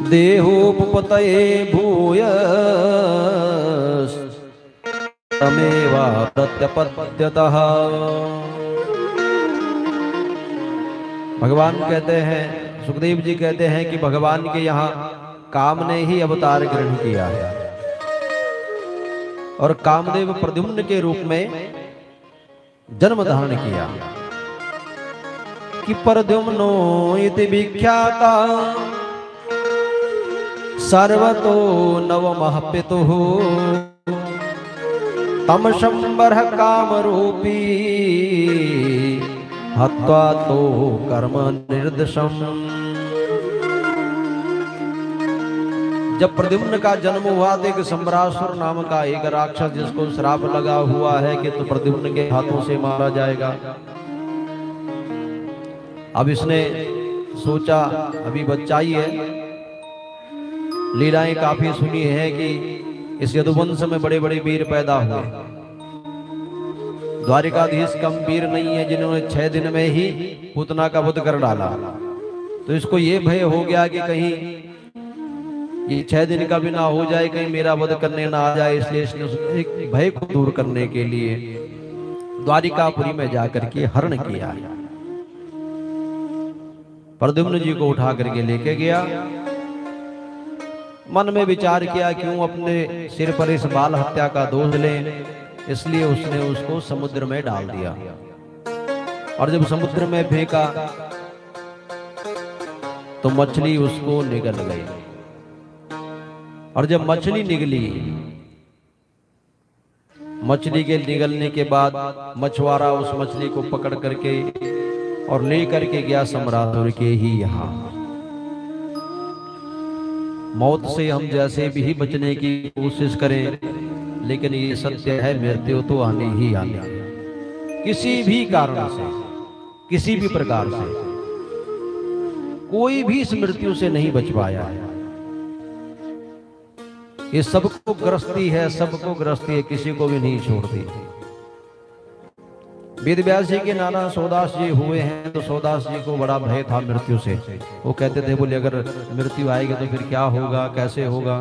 देहोपपतये भूय तमेवा प्रत्यपद्यतः। भगवान कहते हैं, सुखदेव जी कहते हैं कि भगवान के यहाँ काम ने ही अवतार ग्रहण किया है और कामदेव प्रद्युम्न के रूप में जन्म धारण किया कि प्रद्युम्नो इति विख्याता सर्वतो नवमः पितुः तम शंबर काम रूपी हत्वा तो कर्म निर्दशम। जब प्रद्युम्न का जन्म हुआ तो एक सम्रासुर नाम का एक राक्षस, जिसको श्राप लगा हुआ है कि तो प्रद्युम्न के हाथों से मारा जाएगा। अब इसने सोचा अभी बच्चा ही है, लीलाएं काफी सुनी है कि इस यदुवंश में बड़े बड़े वीर पैदा हुए। द्वारिकाधीश कम वीर नहीं है जिन्होंने 6 दिन में ही पूतना का वध कर डाला। तो इसको ये भय हो गया कि कहीं ये 6 दिन का भी ना हो जाए, कहीं मेरा वध करने ना आ जाए, इसलिए इसने एक भय को दूर करने के लिए द्वारिकापुरी में जाकर के हरण किया। प्रद्युम्न जी को उठा करके लेके गया। मन में विचार किया क्यों अपने सिर पर इस बाल हत्या का दोष लें, इसलिए उसने उसको समुद्र में डाल दिया। और जब समुद्र में फेंका तो मछली उसको निगल गई। और जब मछली निगली, मछली के निगलने के बाद मछुआरा उस मछली को पकड़ करके और ले करके गया सम्रासुर के ही यहाँ। मौत से हम जैसे भी बचने की कोशिश करें, लेकिन ये सत्य है, मृत्यु तो आनी ही आनी, किसी भी कारण से, किसी भी प्रकार से कोई भी इस मृत्यु से नहीं बच पाया है। ये सबको ग्रस्ती है, सबको ग्रस्ती है, किसी को भी नहीं छोड़ती। वेदव्यास जी के नाना सौदास जी हुए हैं, तो सौदास जी को बड़ा भय था मृत्यु से। वो कहते थे बोले अगर मृत्यु आएगी तो फिर क्या होगा, कैसे होगा।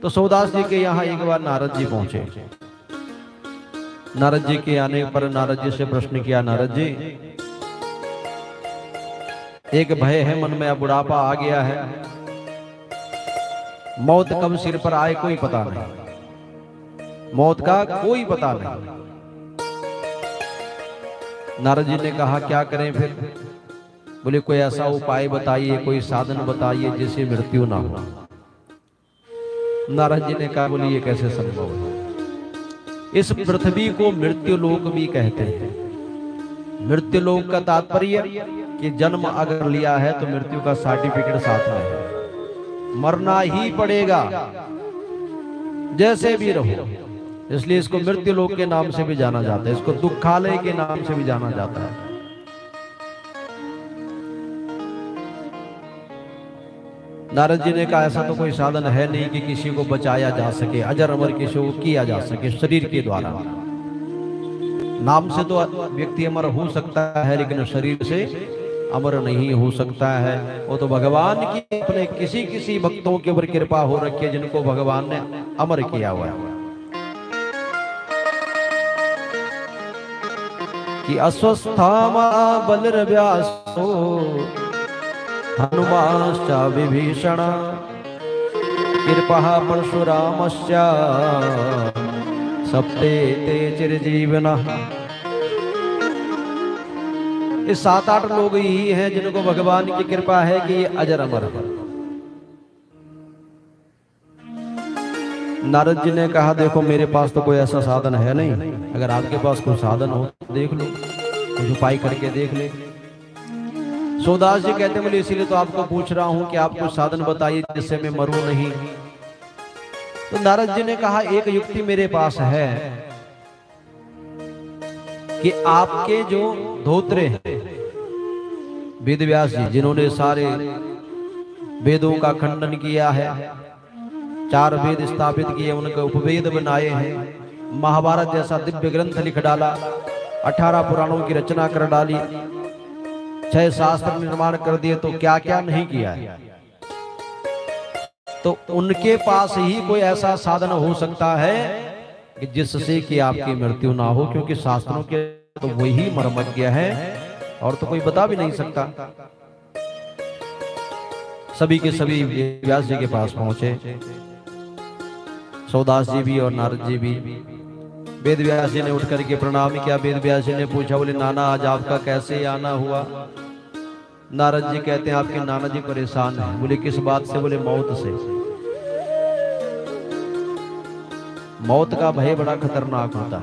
तो सौदास जी के यहाँ एक बार नारद जी पहुंचे। नारद जी के आने पर नारद जी से प्रश्न किया, नारद जी एक भय है मन में, अब बुढ़ापा आ गया है, मौत कब सिर पर आए कोई पता नहीं, मौत का कोई पता नहीं। नारद जी ने कहा क्या करें फिर। बोले कोई ऐसा उपाय बताइए, कोई साधन बताइए जिससे मृत्यु ना हो। नारद जी ने कहा बोले ये कैसे संभव है। इस पृथ्वी को मृत्यु लोक भी कहते हैं। मृत्यु लोक का तात्पर्य कि जन्म अगर लिया है तो मृत्यु का सर्टिफिकेट साथ में है, मरना ही पड़ेगा जैसे भी रहो। इसलिए इसको मृत्यु लोक के नाम से भी जाना जाता है, इसको दुखालय के नाम से भी जाना जाता है। नारद जी ने कहा ऐसा तो कोई साधन है नहीं कि किसी को बचाया जा सके, अजर अमर किसी को किया जा सके शरीर के द्वारा। नाम से तो व्यक्ति अमर हो सकता है, लेकिन शरीर से अमर नहीं हो सकता है। वो तो भगवान की अपने किसी किसी भक्तों के ऊपर कृपा हो रखी है, जिनको भगवान ने अमर किया हुआ है। कि अस्वस्थामा बलिर्व्यासो हनुमाश्च विभीषण कृपा परशुरामश्च सप्ते ते चिरजीवनः। ये 7-8 लोग ही हैं जिनको भगवान की कृपा है कि ये अजर अमर है। नारद जी ने कहा देखो मेरे पास तो कोई ऐसा साधन है नहीं, अगर आपके पास कोई साधन हो तो देख लो, कुछ उपाय करके देख ले। सौदास जी कहते बोले इसीलिए तो आपको पूछ रहा हूं कि आप कुछ साधन बताइए जिससे मैं मरूं नहीं। तो नारद जी ने कहा एक युक्ति मेरे पास है कि आपके जो धोत्रे हैं वेदव्यास जी, जिन्होंने सारे वेदों का खंडन किया है, 4 वेद स्थापित किए, उनके उपवेद बनाए हैं, महाभारत जैसा दिव्य ग्रंथ लिख डाला, 18 पुराणों की रचना कर डाली, 6 शास्त्र निर्माण कर दिए, तो क्या क्या नहीं किया है। तो उनके पास ही कोई ऐसा साधन हो सकता है कि जिससे कि आपकी मृत्यु ना हो, क्योंकि शास्त्रों के तो वही मर्मज्ञ है और तो कोई बता भी नहीं सकता। सभी के सभी व्यास जी के पास पहुंचे, सौदास जी भी और नारद जी भी। वेद व्यास जी ने उठ करके प्रणाम किया। वेद व्यास जी ने पूछा, बोले नाना आज आपका कैसे आना हुआ? नारद जी कहते हैं आपके नाना जी परेशान हैं। बोले किस बात से? बोले मौत से। मौत का भय बड़ा खतरनाक होता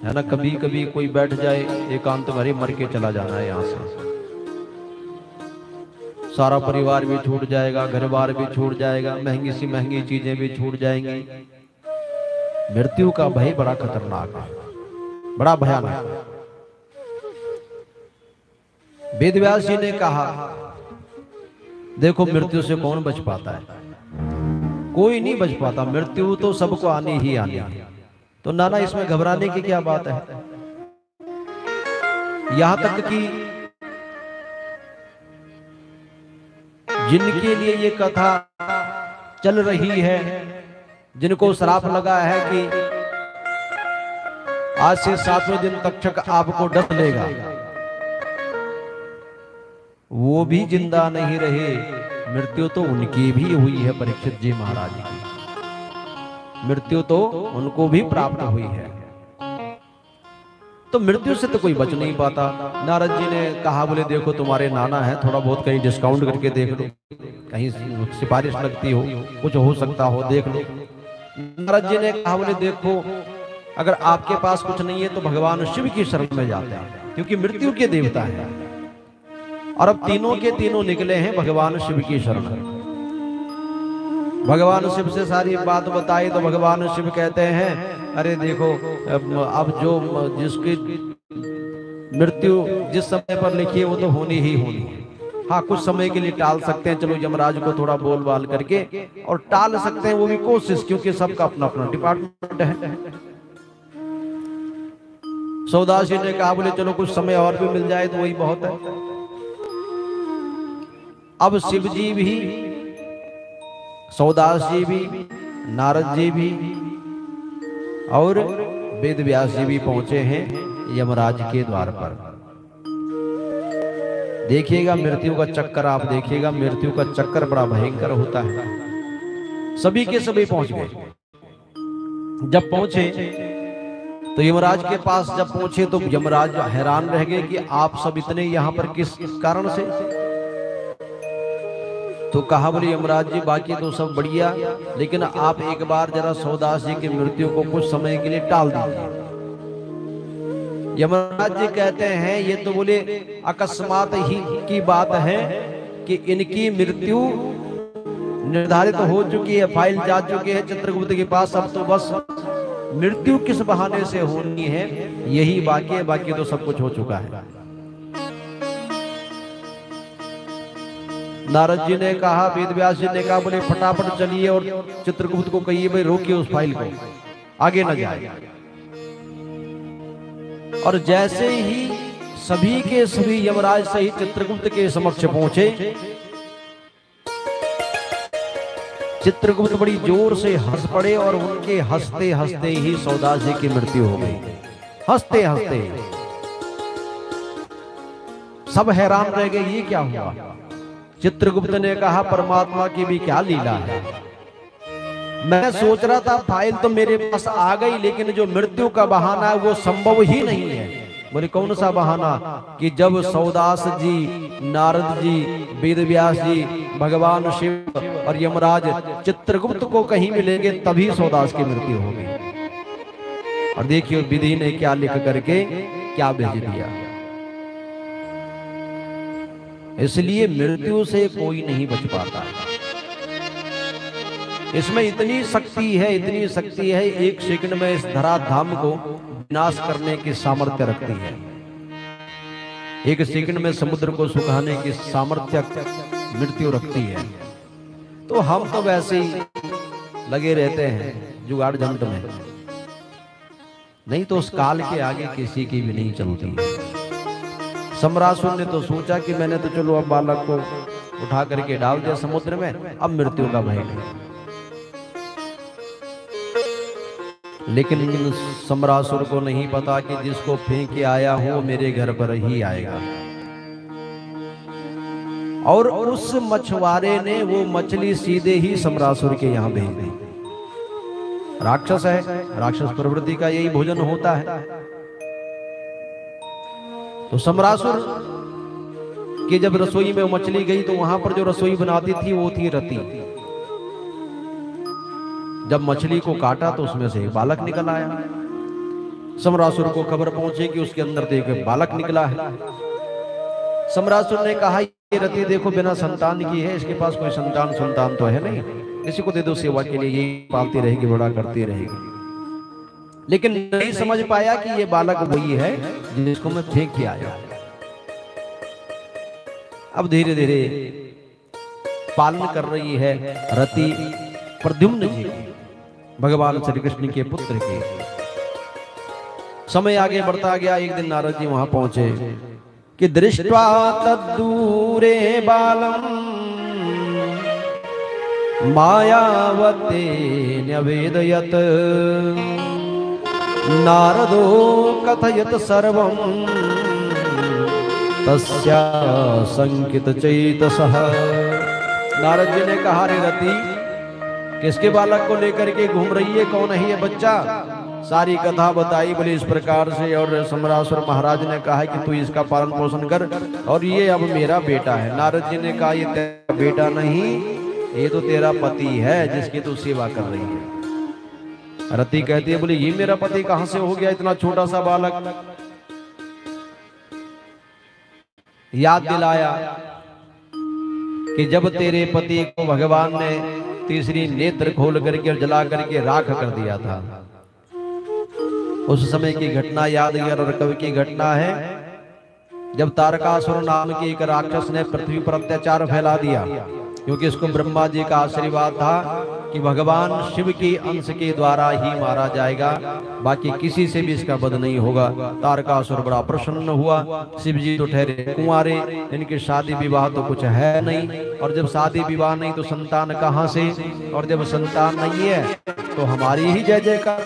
है ना। कभी कभी कोई बैठ जाए एकांत भरे, मर के चला जाना है यहाँ से। सारा परिवार भी छूट जाएगा, घर बार भी छूट जाएगा, महंगी सी महंगी चीजें भी छूट जाएंगी। मृत्यु का भय बड़ा खतरनाक है, बड़ा भयानक। वेदव्यास जी ने कहा देखो मृत्यु से कौन बच पाता है? कोई नहीं बच पाता, मृत्यु तो सबको आनी ही आनी है। तो नाना इसमें घबराने की क्या बात है? यहां तक कि जिनके लिए ये कथा चल रही है, जिनको श्राप लगा है कि आज से 7वें दिन तक्षक आपको डस लेगा, वो भी जिंदा नहीं रहे। मृत्यु तो उनकी भी हुई है, परीक्षित जी महाराज की मृत्यु तो उनको भी प्राप्त हुई है। तो मृत्यु से तो कोई बच नहीं पाता। नारद जी ने कहा, बोले देखो तुम्हारे नाना है, थोड़ा बहुत कहीं डिस्काउंट करके देख लो, कहीं सिफारिश लगती हो, कुछ हो सकता हो, देख लो। नारद जी ने कहा, बोले देखो अगर आपके पास कुछ नहीं है तो भगवान शिव की शरण में जाते हैं, क्योंकि मृत्यु के देवता है। और अब तीनों के तीनों निकले हैं भगवान शिव की शरण। भगवान शिव से सारी बात बताई तो भगवान शिव कहते हैं, अरे देखो अब जो जिसकी मृत्यु जिस समय पर लिखी है वो तो होनी ही होनी है। हाँ, कुछ समय के लिए टाल सकते हैं, चलो यमराज को थोड़ा बोल बाल करके और टाल सकते हैं, वो भी कोशिश, क्योंकि सबका अपना अपना डिपार्टमेंट है। सौदास जी ने कहा, बोले चलो कुछ समय और भी मिल जाए तो वही बहुत है। अब शिव जी भी, सौदास जी भी, नारद जी भी और वेद व्यास जी भी पहुंचे हैं यमराज के द्वार पर। देखिएगा मृत्यु का चक्कर, आप देखिएगा मृत्यु का चक्कर बड़ा भयंकर होता है। सभी के सभी पहुंच गए। जब पहुंचे तो यमराज के पास जब पहुंचे तो यमराज हैरान रह गए कि आप सब इतने यहां पर किस कारण से? तो कहा, बोले यमराज जी बाकी तो सब बढ़िया, लेकिन आप एक बार जरा सौदास जी की मृत्यु को कुछ समय के लिए टाल दीजिए। यमराज जी कहते हैं ये तो बोले अकस्मात ही की बात है कि इनकी मृत्यु निर्धारित हो चुकी है, फाइल जा चुकी है चित्रगुप्त के पास। अब तो बस मृत्यु किस बहाने से होनी है यही बाकी है, बाकी तो सब कुछ हो चुका है। नारद जी ने कहा, वेद व्यास जी ने कहा, बोले फटाफट चलिए और चित्रगुप्त को कहिए भाई रोकिए उस फाइल को, आगे न जाए। और जैसे ही सभी के सभी यमराज सहित चित्रगुप्त के समक्ष पहुंचे, चित्रगुप्त बड़ी जोर से हंस पड़े और उनके हंसते हंसते ही सौदास जी की मृत्यु हो गई। हंसते हंसते सब हैरान रह गए, ये क्या हुआ? चित्रगुप्त ने कहा, परमात्मा की भी क्या लीला है। मैं सोच रहा था फाइल तो मेरे पास आ गई, लेकिन जो मृत्यु का बहाना है वो संभव ही नहीं है। बोले कौन सा बहाना? कि जब सौदास जी, नारद जी, वेद व्यास जी, भगवान शिव और यमराज चित्रगुप्त को कहीं मिलेंगे तभी सौदास की मृत्यु होगी। और देखिए विधि ने क्या लिख करके क्या भेज दिया। इसलिए मृत्यु से कोई नहीं बच पाता। इसमें इतनी शक्ति है, इतनी शक्ति है, एक सेकंड में इस धराधाम को विनाश करने की सामर्थ्य रखती है। एक सेकंड में समुद्र को सुखाने की सामर्थ्य मृत्यु रखती है। तो हम तो वैसे ही लगे रहते हैं जुगाड़ जंट में, नहीं तो उस काल के आगे किसी की भी नहीं चलती है। सम्रासुर ने तो सोचा कि मैंने तो चलो अब बालक को उठा करके डाल दिया समुद्र में, अब मृत्यु का भय नहीं। लेकिन सम्रासुर को नहीं पता कि जिसको फेंक के आया हूं मेरे घर पर ही आएगा। और उस मछुआरे ने वो मछली सीधे ही सम्रासुर के यहां भेज दी। राक्षस है, राक्षस प्रवृत्ति का यही भोजन होता है। तो सम्रासुर कि जब रसोई में मछली गई तो वहां पर जो रसोई बनाती थी वो थी रति। जब मछली को काटा तो उसमें से एक बालक निकल आया। सम्रासुर को खबर पहुंची कि उसके अंदर तो एक बालक निकला है। सम्रासुर ने कहा ये रति देखो बिना संतान की है, इसके पास कोई संतान तो है नहीं, किसी को दे दो सेवा के लिए, यही पालती रहेगी, बड़ा करती रहेगी। लेकिन नहीं समझ पाया कि ये बालक वही है जिसको मैं फेंक के आया। अब धीरे धीरे पालन कर रही है रति प्रद्युम्न जी, भगवान श्री कृष्ण के पुत्र के। समय आगे बढ़ता गया। एक दिन नारद जी वहां पहुंचे कि दृष्ट्वा तद्दूरे बालम मायावते न्यवेदयत् नारदो कथयत सर्वं तस्या संकित चैतसः। नारद जी ने कहा रे रति किसके बालक को लेकर के घूम रही है, कौन है ये बच्चा? सारी कथा बताई बोले इस प्रकार से। और सम्रासुर महाराज ने कहा कि तू इसका पालन पोषण कर और ये अब मेरा बेटा है। नारद जी ने कहा ये तेरा बेटा नहीं, ये तो तेरा पति है जिसकी तू सेवा कर रही है। रति कहती है बोले ये मेरा पति कहां से हो गया, इतना छोटा सा बालक। याद दिलाया कि जब तेरे पति को भगवान ने तीसरी नेत्र खोल करके और जला करके राख कर दिया था, उस समय की घटना याद है। और कवि की घटना है जब तारकासुर नाम के एक राक्षस ने पृथ्वी पर अत्याचार फैला दिया, क्योंकि इसको ब्रह्मा जी का आशीर्वाद था कि भगवान शिव के अंश के द्वारा ही मारा जाएगा, बाकी किसी से भी इसका वध नहीं होगा। तारकासुर बड़ा प्रसन्न हुआ। शिव जी तो ठहरे कुंवारे, इनकी शादी विवाह तो कुछ है नहीं, और जब शादी विवाह नहीं तो संतान कहां से, और जब संतान नहीं है तो हमारी ही जय जयकार,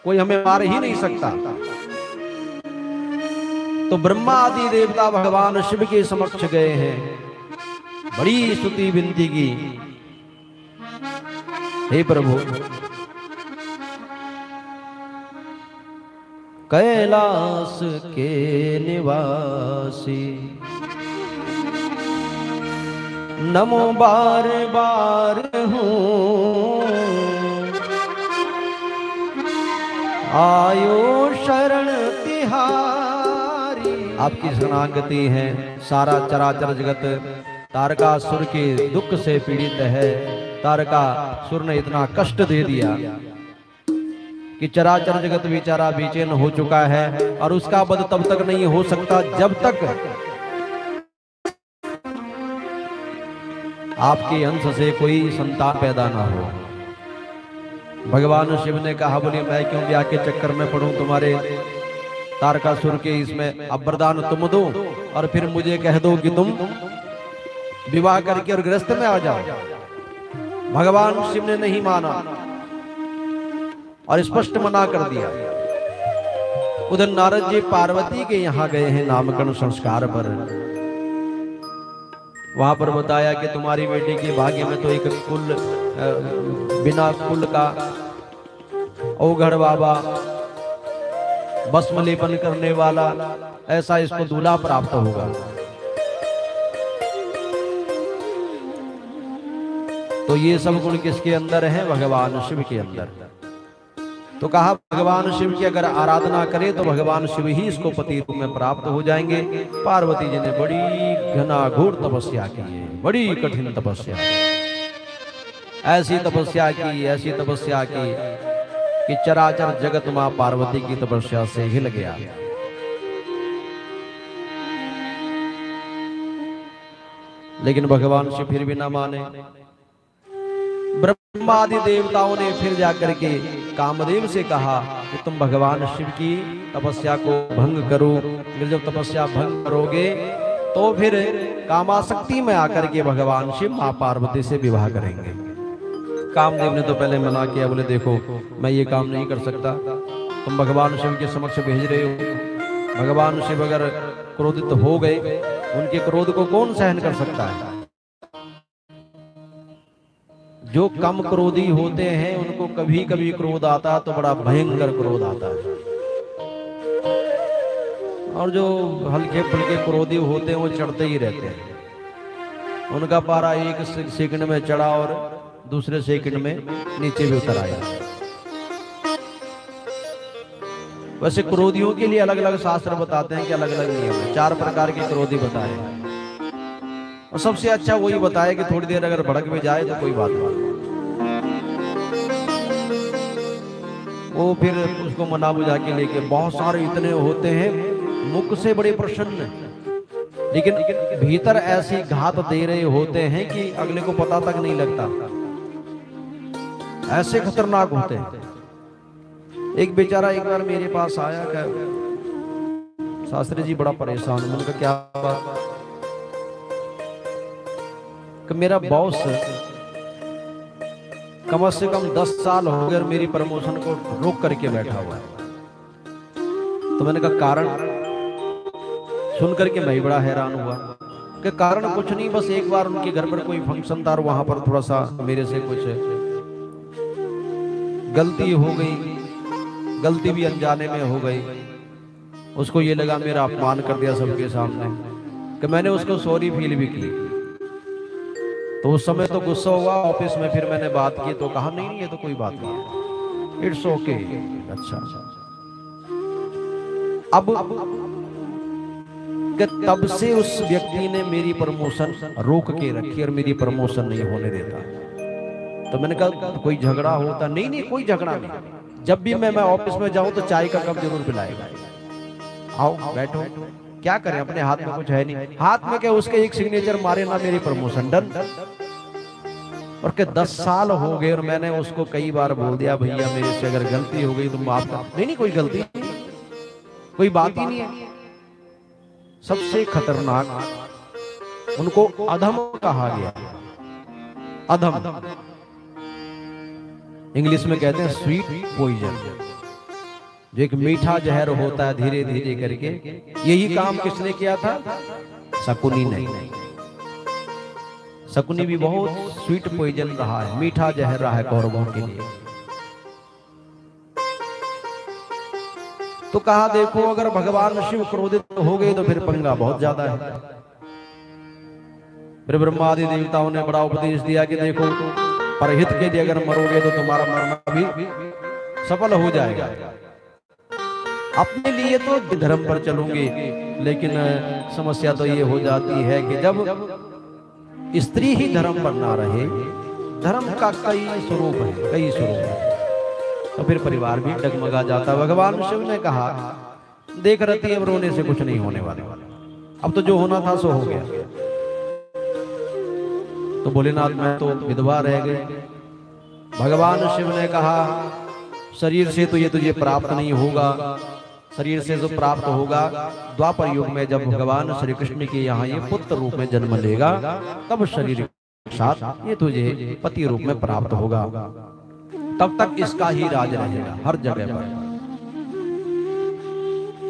कोई हमें मार ही नहीं सकता। तो ब्रह्मा आदि देवता भगवान शिव के समक्ष गए हैं, बड़ी स्तुति विनती की, हे प्रभु कैलाश के निवासी नमो बार बार हूँ आयो शरण तिहारी। आपकी शरणागति है। सारा चराचर जगत तारकासुर के दुख से पीड़ित है। तारकासुर ने इतना कष्ट दे दिया कि चराचर जगत बेचारा बेचैन हो चुका है, और उसका वध तब तक नहीं हो सकता जब तक आपके अंश से कोई संतान पैदा ना हो। भगवान शिव ने कहा बोले मैं क्यों ब्याह के चक्कर में पड़ूं तुम्हारे तारकासुर के, इसमें अब वरदान तुम दो और फिर मुझे कह दो कि तुम विवाह करके और गृहस्थ में आ जाओ। भगवान शिव ने नहीं माना और स्पष्ट मना कर दिया। उधर नारद जी पार्वती के यहां गए हैं नामकरण संस्कार पर। वहां पर बताया कि तुम्हारी बेटी के भाग्य में तो एक कुल बिना कुल का औघड़ बाबा, भस्म लेपन करने वाला, ऐसा इसको दूल्हा प्राप्त होगा। तो ये सब गुण किसके अंदर है? भगवान शिव के अंदर। तो कहा भगवान शिव की अगर आराधना करे तो भगवान शिव ही इसको पति रूप में प्राप्त हो जाएंगे। पार्वती जी ने बड़ी घनाघोर तपस्या की है, बड़ी कठिन तपस्या, ऐसी तपस्या की कि चराचर जगत मां पार्वती की तपस्या से हिल गया। लेकिन भगवान शिव फिर भी ना माने। ब्रह्मा आदि देवताओं ने फिर जाकर के कामदेव से कहा कि तुम भगवान शिव की तपस्या को भंग करो। जब तपस्या भंग करोगे तो फिर कामासक्ति में आकर के भगवान शिव मां पार्वती से विवाह करेंगे। कामदेव ने तो पहले मना किया, बोले देखो मैं ये काम नहीं कर सकता, तुम भगवान शिव के समक्ष भेज रहे हो। भगवान शिव अगर क्रोधित हो गए, उनके क्रोध को कौन सहन कर सकता है। जो कम क्रोधी होते हैं उनको कभी कभी क्रोध आता है तो बड़ा भयंकर क्रोध आता है, और जो हल्के फुल्के क्रोधी होते हैं वो चढ़ते ही रहते हैं। उनका पारा एक सेकंड में चढ़ा और दूसरे सेकंड में नीचे भी उतर आया। वैसे क्रोधियों के लिए अलग अलग शास्त्र बताते हैं कि अलग अलग नियम है। 4 प्रकार के क्रोधी बताए, और सबसे अच्छा वही बताया कि थोड़ी देर अगर भड़क भी जाए तो कोई बात नहीं, वो फिर उसको मना बुझा के लेके। बहुत सारे इतने होते हैं, मुख से बड़े प्रसन्न, लेकिन भीतर ऐसी घात दे रहे होते हैं कि अगले को पता तक नहीं लगता, ऐसे खतरनाक होते हैं। एक बेचारा एक बार मेरे पास आया, क्या शास्त्री जी बड़ा परेशान हूं। उनका क्या बात कि मेरा बॉस कम से कम 10 साल हो गए और मेरी प्रमोशन को रोक करके बैठा हुआ है। तो मैंने कहा कारण? सुन करके मैं बड़ा हैरान हुआ कि कारण कुछ नहीं, बस एक बार उनके घर पर कोई फंक्शन था और वहां पर थोड़ा सा मेरे से कुछ गलती हो गई, गलती भी अनजाने में हो गई। उसको ये लगा मेरा अपमान कर दिया सबके सामने, कि मैंने उसको सॉरी फील भी की। तो उस समय तो गुस्सा हुआ ऑफिस में, फिर मैंने बात की तो कहा नहीं ये तो कोई बात नहीं, इट्स ओके। अच्छा, अब तब से उस व्यक्ति ने मेरी प्रमोशन रोक के रखी और मेरी प्रमोशन नहीं होने देता। तो मैंने कहा कोई झगड़ा होता? नहीं नहीं कोई झगड़ा नहीं, जब भी मैं ऑफिस में जाऊं तो चाय का कप जरूर पिलाएगा। आओ बैठो, क्या करें, अपने हाथ में कुछ है नहीं। हाथ में क्या, उसके एक सिग्नेचर मारे ना मेरी प्रमोशन डन। और के 10 साल हो गए और मैंने उसको कई बार बोल दिया भैया मेरे से अगर गलती हो गई तो माफ कर। नहीं नहीं कोई गलती नहीं, कोई बात ही नहीं है। सबसे खतरनाक उनको अधम कहा गया। अधम इंग्लिश में कहते हैं स्वीट पॉइजन, जो एक मीठा जहर होता है धीरे धीरे करके। यही काम किसने किया था? शकुनी ने। शकुनी भी बहुत स्वीट पॉइजन रहा है, मीठा जहर रहा है कौरवों के लिए। तो कहा देखो अगर भगवान शिव क्रोधित हो गए तो फिर पंगा बहुत ज्यादा है। फिर ब्रह्मा आदि देवताओं ने बड़ा उपदेश दिया कि देखो परहित के लिए अगर मरोगे तो तुम्हारा मरना भी सफल हो जाएगा। अपने लिए तो धर्म पर चलूंगे, लेकिन समस्या तो ये हो जाती है कि जब स्त्री ही धर्म पर ना रहे, धर्म का कई स्वरूप है, कई स्वरूप है, तो फिर परिवार भी डगमगा जाता। भगवान शिव ने कहा देख रती अब रोने से कुछ नहीं होने वाले, अब तो जो होना था सो हो गया। तो भोलेनाथ मैं तो विधवा रह गए। भगवान शिव ने कहा शरीर से तो ये तुझे प्राप्त नहीं होगा, शरीर से जो प्राप्त होगा द्वापर युग में जब भगवान श्री कृष्ण के यहाँ ये पुत्र रूप में जन्म लेगा, तब शरीर के साथ ये तुझे पति रूप में प्राप्त होगा। तब तक इसका ही राज रहेगा हर जगह पर।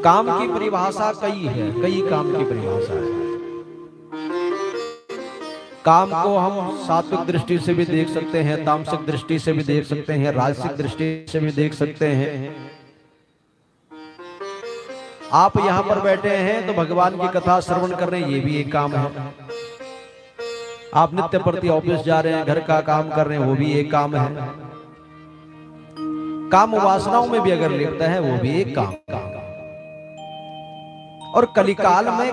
काम की परिभाषा कई है, कई काम की परिभाषा है। काम को हम सात्विक दृष्टि से भी देख सकते हैं, तामसिक दृष्टि से भी देख सकते हैं, राजसिक दृष्टि से भी देख सकते हैं। आप यहाँ पर बैठे हैं तो भगवान की कथा श्रवण कर रहे हैं, ये भी एक काम है। आप नित्य प्रति ऑफिस जा रहे हैं, घर का काम कर रहे हैं, वो भी एक काम है। काम वासनाओं में भी अगर लिखता है वो भी एक काम। और कलिकाल में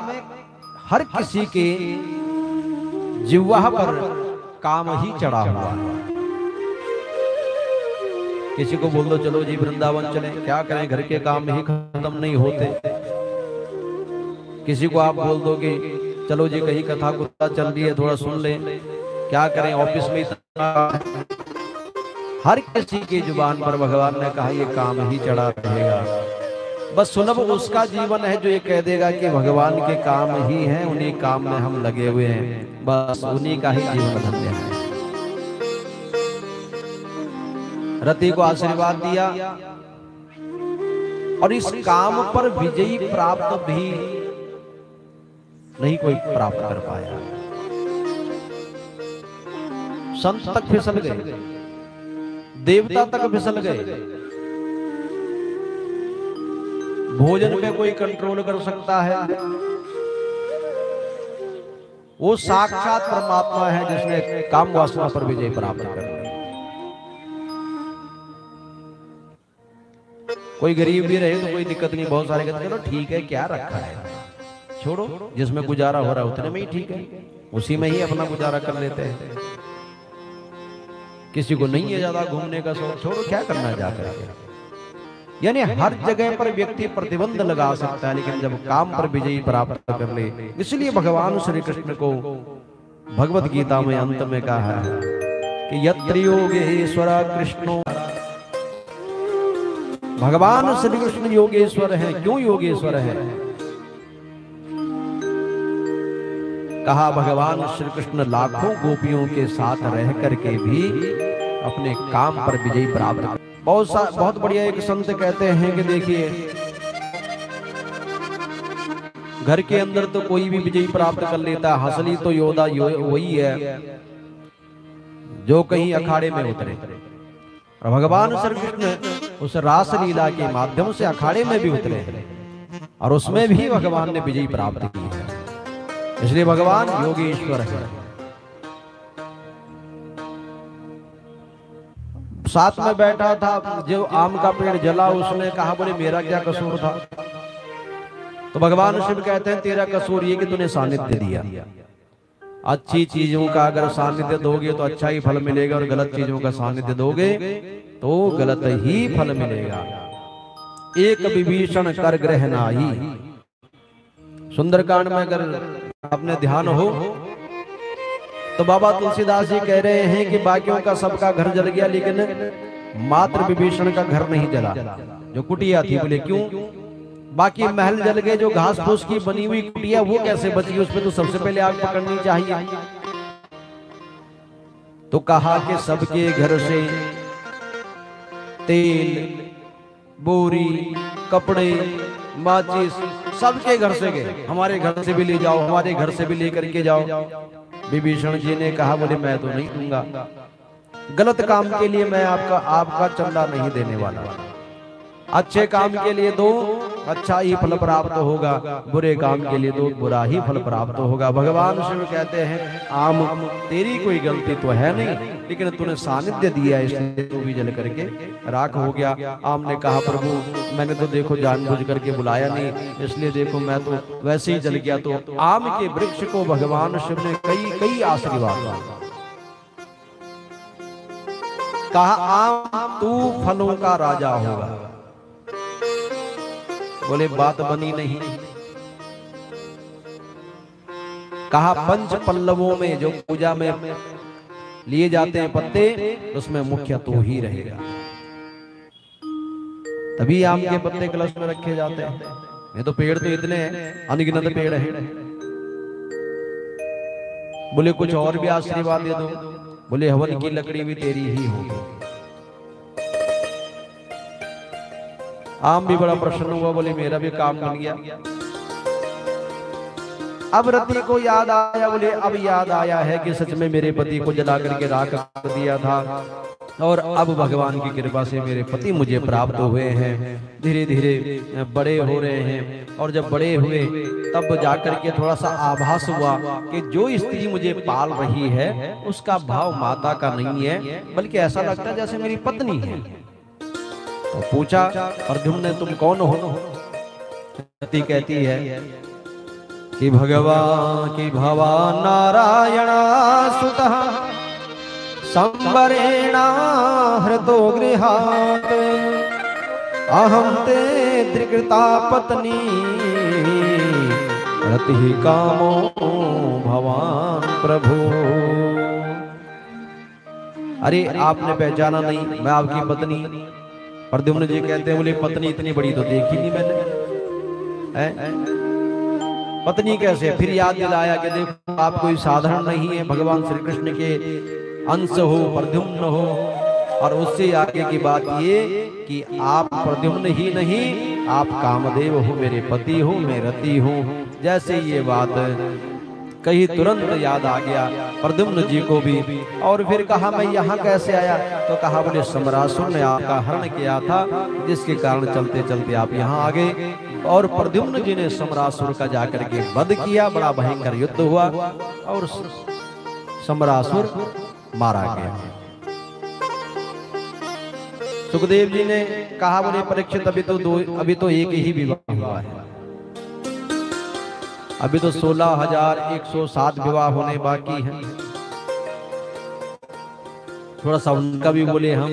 हर किसी के जिह्वा पर काम ही चढ़ा हुआ है। किसी को बोल दो चलो जी वृंदावन चलें, क्या करें घर के काम ही खत्म नहीं होते। किसी को आप बोल दो कि चलो जी कहीं कथा कुत्ता चल रही है थोड़ा सुन लें, क्या करें ऑफिस में इतना। हर किसी की जुबान पर भगवान ने कहा ये काम ही चढ़ा रहेगा। बस सुलभ उसका जीवन है जो ये कह देगा कि भगवान के काम ही हैं, उन्हीं काम में हम लगे हुए हैं, बस उन्हीं का ही जीवन धन्य है। रति को आशीर्वाद दिया और इस काम पर विजयी प्राप्त भी नहीं कोई प्राप्त कर पाया। संत तक फिसल गए, देवता तक फिसल गए। भोजन पे कोई कंट्रोल कर सकता है? वो साक्षात परमात्मा है जिसने काम वासना पर विजय प्राप्त कर ली। कोई गरीब भी रहे तो कोई दिक्कत नहीं, बहुत सारे कहते चलो ठीक है, क्या रखा है, छोड़ो, जिसमें गुजारा हो रहा है उतने में ही ठीक है, उसी में ही अपना गुजारा कर लेते हैं। किसी को नहीं है ज्यादा घूमने का शौक, छोड़ो, क्या करना है जाकर के। यानी हर जगह पर व्यक्ति प्रतिबंध लगा सकता है, लेकिन जब काम पर विजयी प्राप्त कर ले, इसलिए भगवान श्री कृष्ण को भगवत गीता में अंत में कहा है कि यत्र योगेश्वर कृष्णो, भगवान श्री कृष्ण योगेश्वर है। क्यों योगेश्वर है? कहा भगवान श्री कृष्ण लाखों गोपियों के साथ रह करके भी अपने काम पर विजय प्राप्त। बहुत बढ़िया एक संत कहते हैं कि देखिए, घर के अंदर तो कोई भी विजय प्राप्त कर लेता है, असली तो योद्धा वही है जो कहीं अखाड़े में उतरे। और भगवान श्री कृष्ण उस रास लीला के माध्यम से अखाड़े में भी उतरे और उसमें भी भगवान ने विजय प्राप्त की है, इसलिए भगवान योगेश्वर है। साथ में बैठा था जो आम का पेड़ जला, उसने कहा बोले मेरा क्या कसूर था? तो भगवान शिव कहते हैं तेरा कसूर ये कि तूने सानिध्य दिया। अच्छी चीजों का अगर सानिध्य दोगे तो अच्छा ही फल मिलेगा, और गलत चीजों का सानिध्य दोगे तो गलत ही फल मिलेगा। एक विभीषण कर ग्रह नाही, सुंदरकांड में अगर अपने ध्यान हो तो बाबा तुलसीदास जी कह रहे हैं कि बाकियों का सबका घर जल गया, लेकिन मात्र विभीषण का घर नहीं जला, जो कुटिया थी। बोले क्यों? बाकी महल जल गए, जो घास फूस की बनी हुई कुटिया वो कैसे बची? उसमें तो सबसे पहले आग पकड़नी चाहिए। तो कहा कि सबके घर से तेल, बोरी, कपड़े, माचिस सबके घर से गए, हमारे घर से भी ले जाओ, हमारे घर से भी लेकर के जाओ। विभीषण जी ने कहा बोले मैं तो नहीं दूंगा, गलत काम के लिए मैं आपका चंदा नहीं देने वाला। अच्छे काम के लिए दो, अच्छा ही फल प्राप्त होगा, बुरे काम के लिए दो, बुरा ही फल प्राप्त होगा। भगवान शिव कहते हैं आम तेरी कोई गलती तो है नहीं, लेकिन तूने सानिध्य दिया इसलिए तू भी जल करके राख हो गया। आम ने कहा प्रभु मैंने तो देखो जानबूझ करके बुलाया नहीं, इसलिए देखो मैं तो वैसे ही जल गया। तो आम के वृक्ष को भगवान शिव ने कई आशीर्वाद दिया। कहा आम तू फलों का राजा होगा। बोले बात बनी नहीं। कहा पंच पल्लवों में जो पूजा में लिए जाते हैं पत्ते, उसमें मुख्य तू ही रहेगा। तभी आम के पत्ते कलश में रखे जाते हैं, नहीं तो पेड़ तो इतने हैं, अनगिनत पेड़ है। बोले कुछ और भी आशीर्वाद दे दो। बोले हवन की लकड़ी भी तेरी ही होगी। आम भी बड़ा प्रसन्न हुआ, बोले मेरा भी काम बन गया। अब रति को याद आया, बोले अब याद आया है कि सच में मेरे पति को जला करके राख कर दिया था, और अब भगवान की कृपा से मेरे पति मुझे प्राप्त हुए हैं, धीरे धीरे बड़े हो रहे हैं। और जब बड़े हुए तब जाकर के थोड़ा सा आभास हुआ कि जो स्त्री मुझे पाल रही है उसका भाव माता का नहीं है, बल्कि ऐसा लगता है जैसे मेरी पत्नी है। तो पूछा प्रद्युम्न तुम कौन हो? रति कहती है कि भगवान नारायण सुतः संवरेण हृतो गृहात् अहं ते त्रिकृता पत्नी रति कामो भवान प्रभु। अरे आपने पहचाना नहीं, मैं आपकी पत्नी प्रद्युम्न जी कहते हैं, बोले पत्नी इतनी बड़ी तो देखी नहीं मैंने, है? पत्नी कैसे? फिर याद दिलाया कि देखो आप कोई साधारण नहीं है, भगवान श्री कृष्ण के अंश हो, प्रद्युम्न हो। और उससे आगे की बात ये कि आप प्रद्युम्न ही नहीं, आप कामदेव हो, मेरे पति हो, मैं रति हूँ। जैसे ये बात कही तुरंत याद आ गया प्रद्युम्न जी को भी। और फिर कहा मैं यहाँ कैसे आया? तो कहा बोले सम्रासुर ने आपका हरण किया था, जिसके कारण चलते चलते आप यहाँ आ गए। और प्रद्युम्न जी ने सम्रासुर का जाकर के वध किया, बड़ा भयंकर युद्ध हुआ और सम्रासुर मारा गया। सुखदेव जी ने कहा बोले परीक्षित अभी तो एक ही विवाह हुआ है, अभी तो 16,107 विवाह होने बाकी हैं। थोड़ा सा उनका भी बोले हम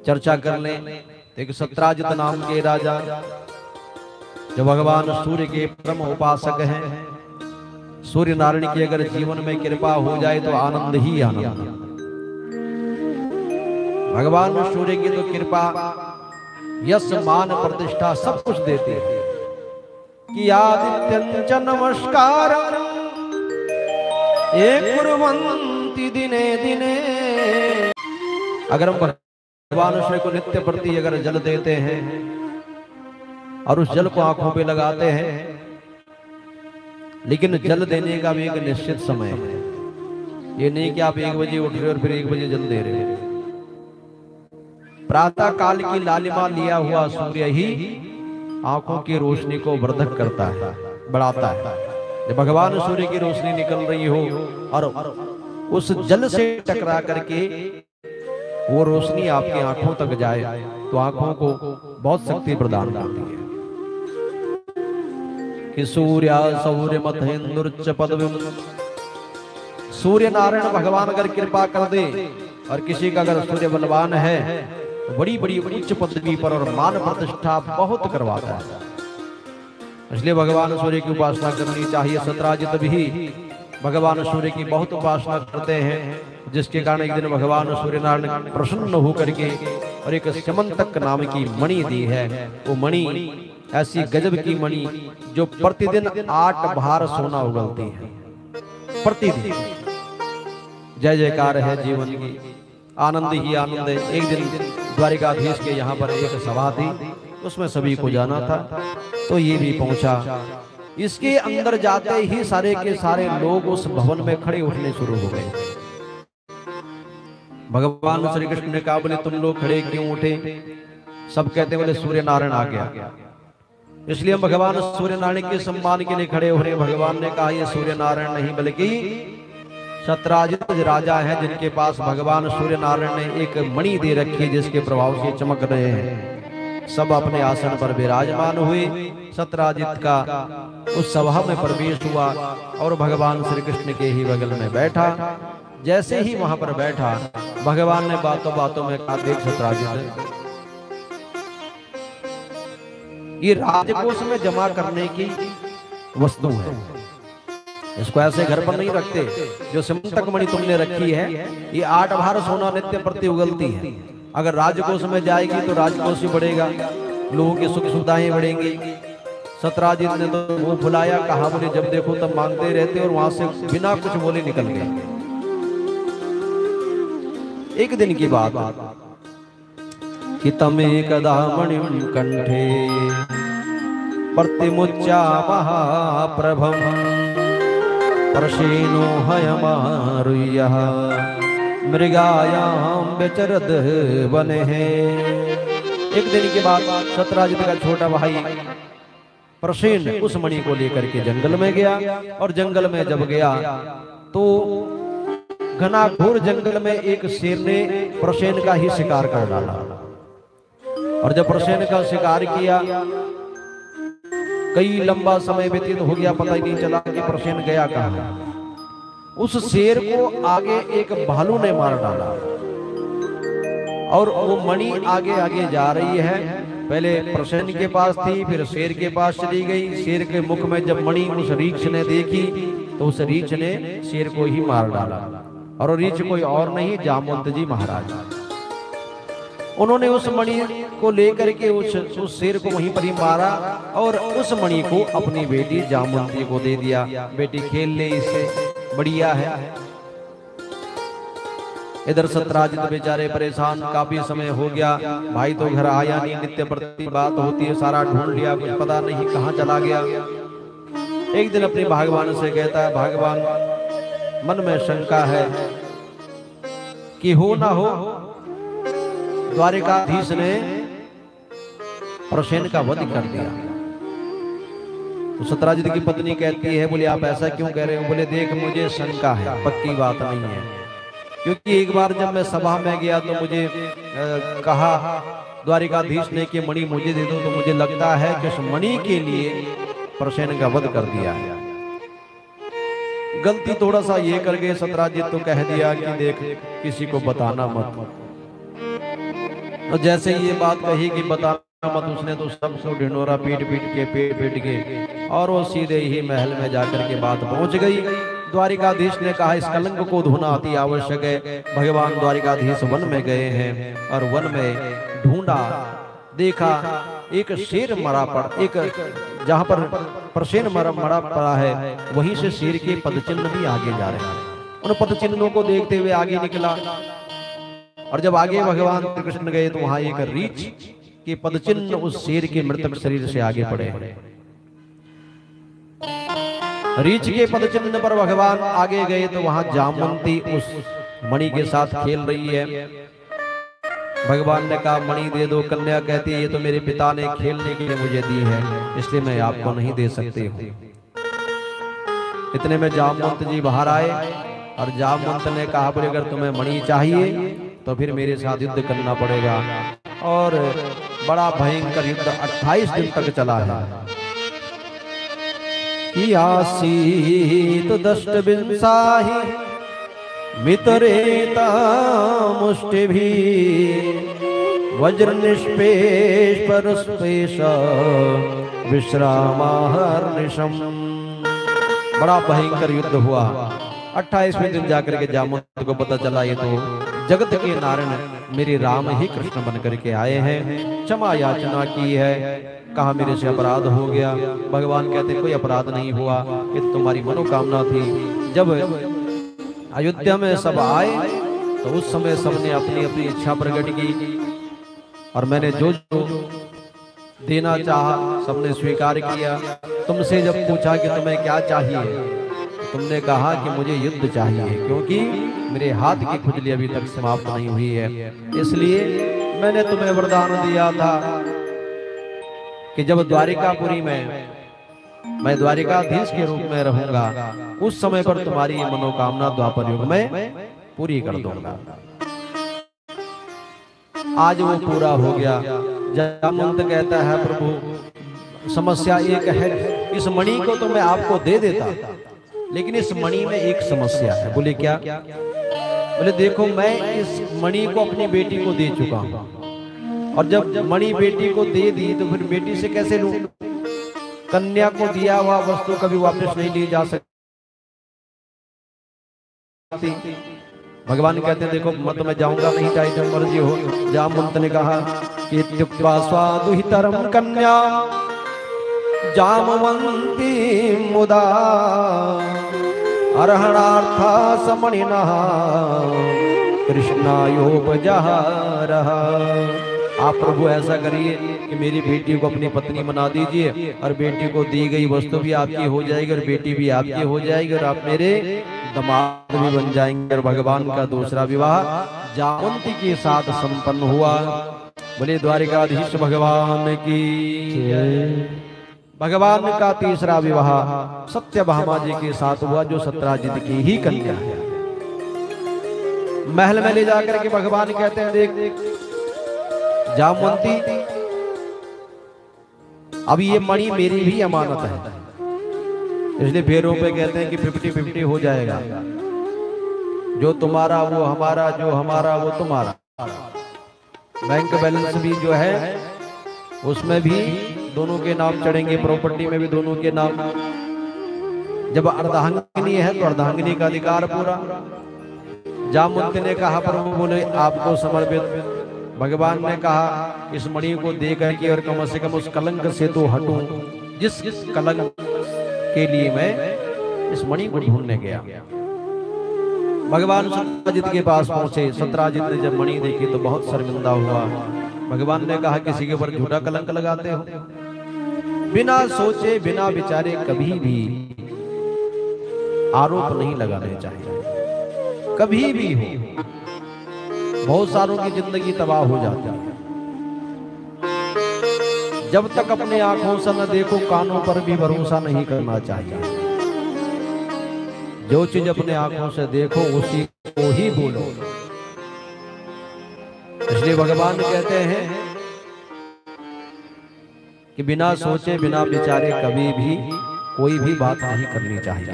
चर्चा कर लें। एक सत्राजित नाम के राजा, जो भगवान सूर्य के परम उपासक हैं, सूर्य नारायण की अगर जीवन में कृपा हो जाए तो आनंद ही आनंद। भगवान सूर्य की तो कृपा यश मान प्रतिष्ठा सब कुछ देते हैं कि आदित्यंच नमस्कार एक कुर्वन्ति दिने दिने। अगर हम भगवान सूर्य को नित्य प्रति अगर जल देते हैं और उस जल को आंखों पे लगाते हैं, लेकिन जल देने का भी एक निश्चित समय है। ये नहीं कि आप 1 बजे उठ रहे और फिर 1 बजे जल दे रहे। प्रातः काल की लालिमा लिया हुआ सूर्य ही आंखों की रोशनी को वर्धक करता है, बढ़ाता है। जब भगवान सूर्य की रोशनी निकल रही हो और उस जल से टकरा करके वो रोशनी आपकी आंखों तक जाए तो आंखों को बहुत शक्ति प्रदान करती है। कि सूर्य सौर्य मथेंदुर्च पदविम, सूर्य नारायण भगवान अगर कृपा कर दे और किसी का अगर सूर्य बलवान है तो बड़ी बड़ी उच्च पदवी पर और मान प्रतिष्ठा बहुत करवाता है। इसलिए भगवान सूर्य की उपासना करनी चाहिए। सत्राजित भी भगवान सूर्य की बहुत उपासना करते हैं, जिसके कारण एक दिन भगवान सूर्य नारायण प्रसन्न होकर के और एक समंतक नाम की मणि दी है। वो मणि ऐसी गजब की मणि जो प्रतिदिन 8 भार सोना उगलती है, प्रतिदिन। जय जयकार है जीवन की, आनंद ही आनंद है। एक दिन द्वारिकाधीश के यहाँ पर एक सभा थी, उसमें सभी को जाना था, तो ये भी पहुंचा। इसके अंदर जाते ही सारे के सारे लोग उस भवन में खड़े उठने शुरू हो गए। भगवान श्री कृष्ण ने कहा बोले तुम लोग खड़े क्यों उठे? सब कहते बोले सूर्य नारायण आ गया, इसलिए हम भगवान सूर्य नारायण के सम्मान के लिए खड़े हो रहे। भगवान ने कहा ये सूर्य नारायण नहीं बल्कि सत्राजित राजा है, जिनके पास भगवान सूर्य नारायण ने एक मणि दे रखी है, जिसके प्रभाव से चमक रहे हैं। सब अपने आसन पर विराजमान हुए। सत्राजित का उस सभा में प्रवेश हुआ और भगवान श्री कृष्ण के ही बगल में बैठा। जैसे ही वहां पर बैठा, भगवान ने बातों बातों में कहा देख सत्राजित, ये राजकोष में जमा करने की वस्तु है, इसको ऐसे घर पर नहीं रखते। जो समंतक मणि तुमने रखी है, ये 8 भार सोना नित्य प्रति उगलती है। अगर राजकोष में जाएगी तो राजकोष ही बढ़ेगा, लोगों की सुख सुविधाएं बढ़ेंगी। सत्राजित ने तो मुंह फुलाया, कहा बोले जब देखो तब मांगते रहते, और वहां से बिना कुछ बोले निकल गए। एक दिन की बात कि तमे कदा मणिम कंठे प्रतिमुच्चा महाप्रभम प्रसेनो हयमारुयः मृगायाम बेचरद बने हैं। एक दिन के बाद सत्राजित का छोटा भाई प्रसेन उस मणि को लेकर के जंगल में गया, और जंगल में जब गया तो घना घोर जंगल में एक शेर ने प्रसेन का ही शिकार कर डाला। और जब प्रसेन का शिकार किया, कई लंबा समय व्यतीत हो गया, पता ही नहीं चला कि प्रसेन गया कहाँ। उस शेर को आगे एक भालू ने मार डाला, और वो मणि आगे आगे जा रही है। पहले प्रसेन के पास थी, फिर शेर के पास चली गई। शेर के मुख में जब मणि उस रीछ ने देखी तो उस रीछ ने शेर को ही मार डाला, और रीछ कोई और नहीं, जामवंत जी महाराज। उन्होंने उस मणि को लेकर के उस शेर को वहीं पर ही मारा और उस मणि को अपनी बेटी जामवंती को दे दिया। बेटी खेल ले इससे, बढ़िया है। इधर सत्राजित बेचारे परेशान, काफी समय हो गया, भाई तो घर आया नहीं, नित्य प्रति बात होती है, सारा ढूंढ लिया, कुछ पता नहीं कहाँ चला गया। एक दिन अपने भगवान से कहता है, भगवान मन में शंका है कि हो ना हो द्वारिकाधीश ने प्रसेन का वध कर दिया। तो सत्राजित की पत्नी कहती है, बोले आप ऐसा क्यों कह रहे हो? बोले देख मुझे शंका है, पक्की बात नहीं है, क्योंकि एक बार जब मैं सभा में गया तो मुझे कहा द्वारिकाधीश ने कि मणि मुझे दे दो, तो मुझे लगता है कि उस मणि के लिए प्रसेन का वध कर दिया है। गलती थोड़ा सा ये कर गए सत्राजित, तो कह दिया कि देख किसी को बताना मत। तो जैसे ये बात कही कि बताना मत, उसने तो सबको ढिंडोरा पीट के और वो सीधे ही महल में जाकर के बात पहुंच गई। द्वारिकाधीश ने कहा इस कलंक को धोना अति आवश्यक है। भगवान द्वारिकाधीश वन में गए हैं और वन में ढूंढा, देखा एक शेर मरा पड़ा, एक जहां पर प्रसेन मरा पड़ा है वहीं से शेर के पदचिन्ह भी आगे जा रहे हैं। उन पदचिन्हों को देखते हुए आगे निकला और जब आगे भगवान कृष्ण गए तो वहां एक रीछ के पदचिन्ह उस शेर के मृतक शरीर से आगे पड़े हैं। रीछ के पदचिन्ह पर भगवान आगे गए तो वहां जामवंती उस मणि के साथ खेल रही है। भगवान ने कहा मणि दे दो। कन्या कहती है ये तो मेरे पिता ने खेलने के लिए मुझे दी है, इसलिए मैं आपको नहीं दे सकती हूँ। इतने में जामवंत जी बाहर आए और जामवंत ने कहा बोले अगर तुम्हें मणि चाहिए तो फिर मेरे साथ युद्ध करना पड़ेगा। और बड़ा भयंकर युद्ध 28 दिन तक चला है। कि आसीत दष्ट विंसाहि मितरेता मुष्टिभी वज्र निष्पेष परस्पेश विश्रामाहर्निशम। बड़ा भयंकर युद्ध हुआ। 28वें दिन जाकर के जामवंत को पता चला ये तो जगत के नारायण मेरे राम ही कृष्ण बन करके आए हैं, क्षमा याचना की है, कहा मेरे से अपराध हो गया। भगवान कहते कोई अपराध नहीं हुआ, ये तो तुम्हारी मनोकामना थी। जब अयोध्या में सब आए तो उस समय सबने अपनी अपनी इच्छा प्रकट की और मैंने जो जो देना चाहा सबने स्वीकार किया। तुमसे जब पूछा कि तुम्हें क्या चाहिए, तुमने कहा कि मुझे युद्ध चाहिए, क्योंकि मेरे हाथ की खुजली अभी तक समाप्त नहीं हुई है। इसलिए मैंने तुम्हें वरदान दिया था कि जब द्वारिकापुरी में मैं द्वारिकाधीश के रूप में रहूंगा उस समय पर तुम्हारी ये मनोकामना द्वापर युग में पूरी कर दूंगा। आज वो पूरा हो गया। जामवंत कहता है प्रभु समस्या एक है, इस मणि को तो मैं आपको दे देता, लेकिन इस मणि में एक समस्या है। बोले क्या? बोले देखो मैं इस मणि को अपनी बेटी को दे चुका हूं और जब मणि बेटी को दे दी तो फिर बेटी से कैसे लूं? कन्या को दिया हुआ वस्तु कभी वापस नहीं ली जा सकती। भगवान कहते हैं देखो मैं तुम्हें जाऊंगा नहीं, चाहे जब मर्जी हो। जामवंत ने कहा कि त्युक्त्वा स्वादुहितरम कन्या जामवंती मुदा अर्हणार्था समणिनः कृष्णायोपजहारः। आप प्रभु ऐसा करिए कि मेरी बेटी को अपनी पत्नी बना दीजिए और बेटी को दी गई वस्तु भी आपकी हो जाएगी और बेटी भी आपकी हो जाएगी और आप मेरे दामाद भी बन जाएंगे। और भगवान का दूसरा विवाह जामवंती के साथ संपन्न हुआ। बोले द्वारिकाधीश भगवान की। भगवान का तीसरा विवाह सत्यभामा जी के साथ हुआ, जो सत्राजित की ही कन्या है। महल में ले जाकर के भगवान कहते हैं देख जामवंती अब ये मणि मेरी भी अमानत है, इसलिए फेरों पे कहते हैं कि 50-50 हो जाएगा। जो तुम्हारा वो हमारा, जो हमारा वो तुम्हारा। बैंक बैलेंस भी जो है उसमें भी दोनों के नाम चढ़ेंगे, प्रॉपर्टी में भी दोनों के नाम। जब अर्धांगिनी है तो अर्धांगिनी का अधिकार पूरा। जामवंत ने कहा प्रभु बोले आपको समर्पित भगवान ने कहा इस मणि को दे करके और कम से कम उस कलंक से तो हटूं जिस कलंक के लिए मैं इस मणि को ढूंढने गया। भगवान सत्राजित के पास पहुंचे। सत्राजित ने जब मणि देखी तो बहुत शर्मिंदा हुआ। भगवान ने कहा किसी के ऊपर झूठा कलंक लगाते हो, बिना सोचे बिना विचारे कभी भी आरोप नहीं लगाने चाहिए। कभी भी हो, बहुत सारों की जिंदगी तबाह हो जाती है। जब तक अपने आंखों से न देखो कानों पर भी भरोसा नहीं करना चाहिए। जो चीज अपने आंखों से देखो उसी को ही बोलो। इसलिए भगवान कहते हैं कि बिना सोचे बिना विचारे कभी भी कोई भी बात नहीं करनी चाहिए।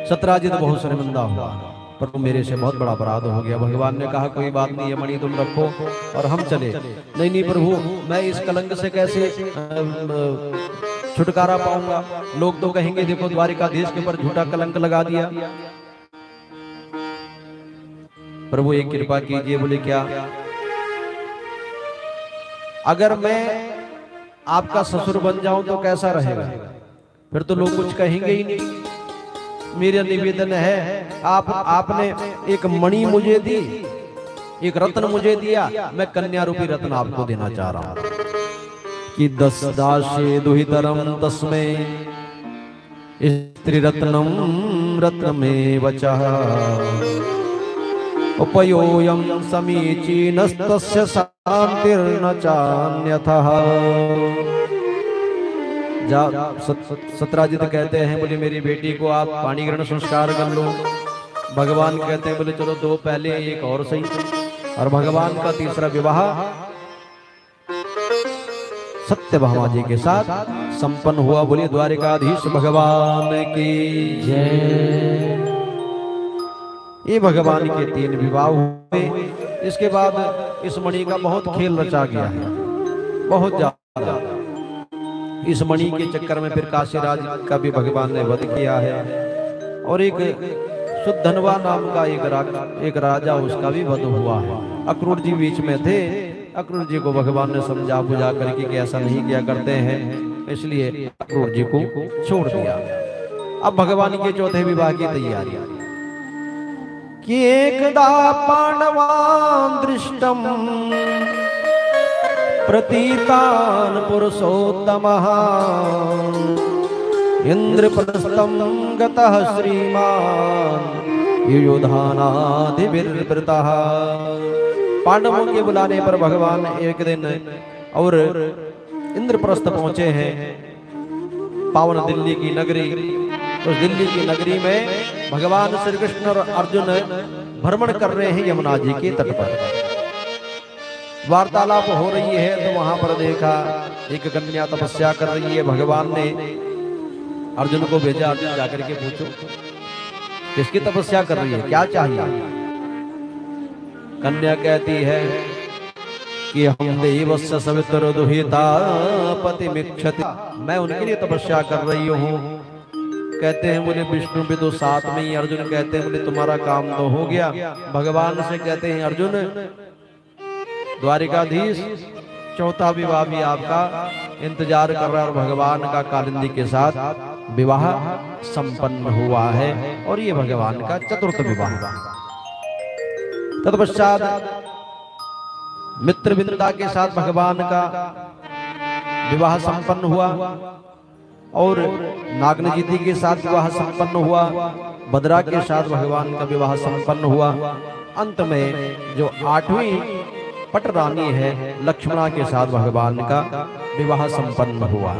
सत्राजित बहुत शर्मिंदा हुआ, पर मेरे से बहुत बड़ा अपराध हो गया। भगवान ने कहा कोई बात नहीं, ये मणि तुम रखो और हम चले। नहीं नहीं प्रभु, मैं इस कलंक से कैसे छुटकारा पाऊंगा? लोग तो कहेंगे देखो द्वारिकाधीश के ऊपर झूठा कलंक लगा दिया। प्रभु एक कृपा कीजिए। बोले क्या? अगर मैं आपका ससुर बन जाऊं तो कैसा रहेगा? फिर तो लोग कुछ कहेंगे ही नहीं। मेरा निवेदन है आपने एक मणि मुझे दी, एक रत्न मुझे दिया, मैं कन्या रूपी रत्न आपको देना चाह रहा हूं कि 10 दासे दुहितरम तस्मै स्त्री रत्नम रत्नमेव वचः उपयोयम समीचीनस्तस्य शान्तिर्न चान्यथः। सत्राजित कहते हैं बोले मेरी बेटी को आप पाणी ग्रहण संस्कार कर लो। भगवान कहते हैं बोले चलो 2 पहले एक और सही। और भगवान का तीसरा विवाह सत्यभामा जी के साथ संपन्न हुआ। बोलिए द्वारिकाधीश भगवान की जय। ये भगवान के 3 विवाह हुए। इसके बाद इस मणि का बहुत खेल रचा गया है, बहुत ज्यादा। इस मणि के चक्कर में फिर काशीराज का भी भगवान ने वध किया है। और एक सुद्धनवा नाम का एक राजा, उसका भी वध हुआ है। अक्रूर जी बीच में थे। अक्रूर जी को भगवान ने समझा बुझा करके कि ऐसा नहीं किया करते हैं, इसलिए अक्रूर जी को छोड़ दिया। अब भगवान के चौथे विवाह की तैयारी कि एकदा पांडवान् दृष्टम प्रतीतान पुरुषोत्तमः इंद्रप्रस्थं गतः श्रीमान युयुधानादिभिर्वृतः। पांडवों के बुलाने पर भगवान एक दिन और इंद्रप्रस्थ पहुंचे हैं, पावन दिल्ली की नगरी। उस दिल्ली की नगरी में भगवान श्री कृष्ण और अर्जुन भ्रमण कर रहे हैं यमुना जी के तट पर। वार्तालाप हो रही है तो वहां पर देखा एक कन्या तपस्या कर रही है। भगवान ने अर्जुन को भेजा, अर्जुन जाकर के पूछो किसकी तपस्या कर रही है, क्या चाहिए? कन्या कहती है कि हम देवस्य सवित्र दुहिता पतिमिच्छति, मैं उनके लिए तपस्या कर रही हूँ। कहते हैं बोले विष्णु भी तो साथ में ही। अर्जुन कहते हैं बोले तुम्हारा काम तो हो गया। भगवान से कहते हैं अर्जुन द्वारिकाधीश चौथा विवाह भी आपका इंतजार कर रहा है। और भगवान का कालिंदी के साथ विवाह संपन्न हुआ है और ये भगवान का चतुर्थ विवाह। तत्पश्चात मित्रविंदा के साथ भगवान का विवाह संपन्न हुआ और नागनजीति के साथ विवाह संपन्न हुआ। भद्रा के साथ भगवान का विवाह संपन्न हुआ। अंत में जो 8वीं पटरानी है लक्ष्मणा के साथ भगवान का विवाह संपन्न हुआ।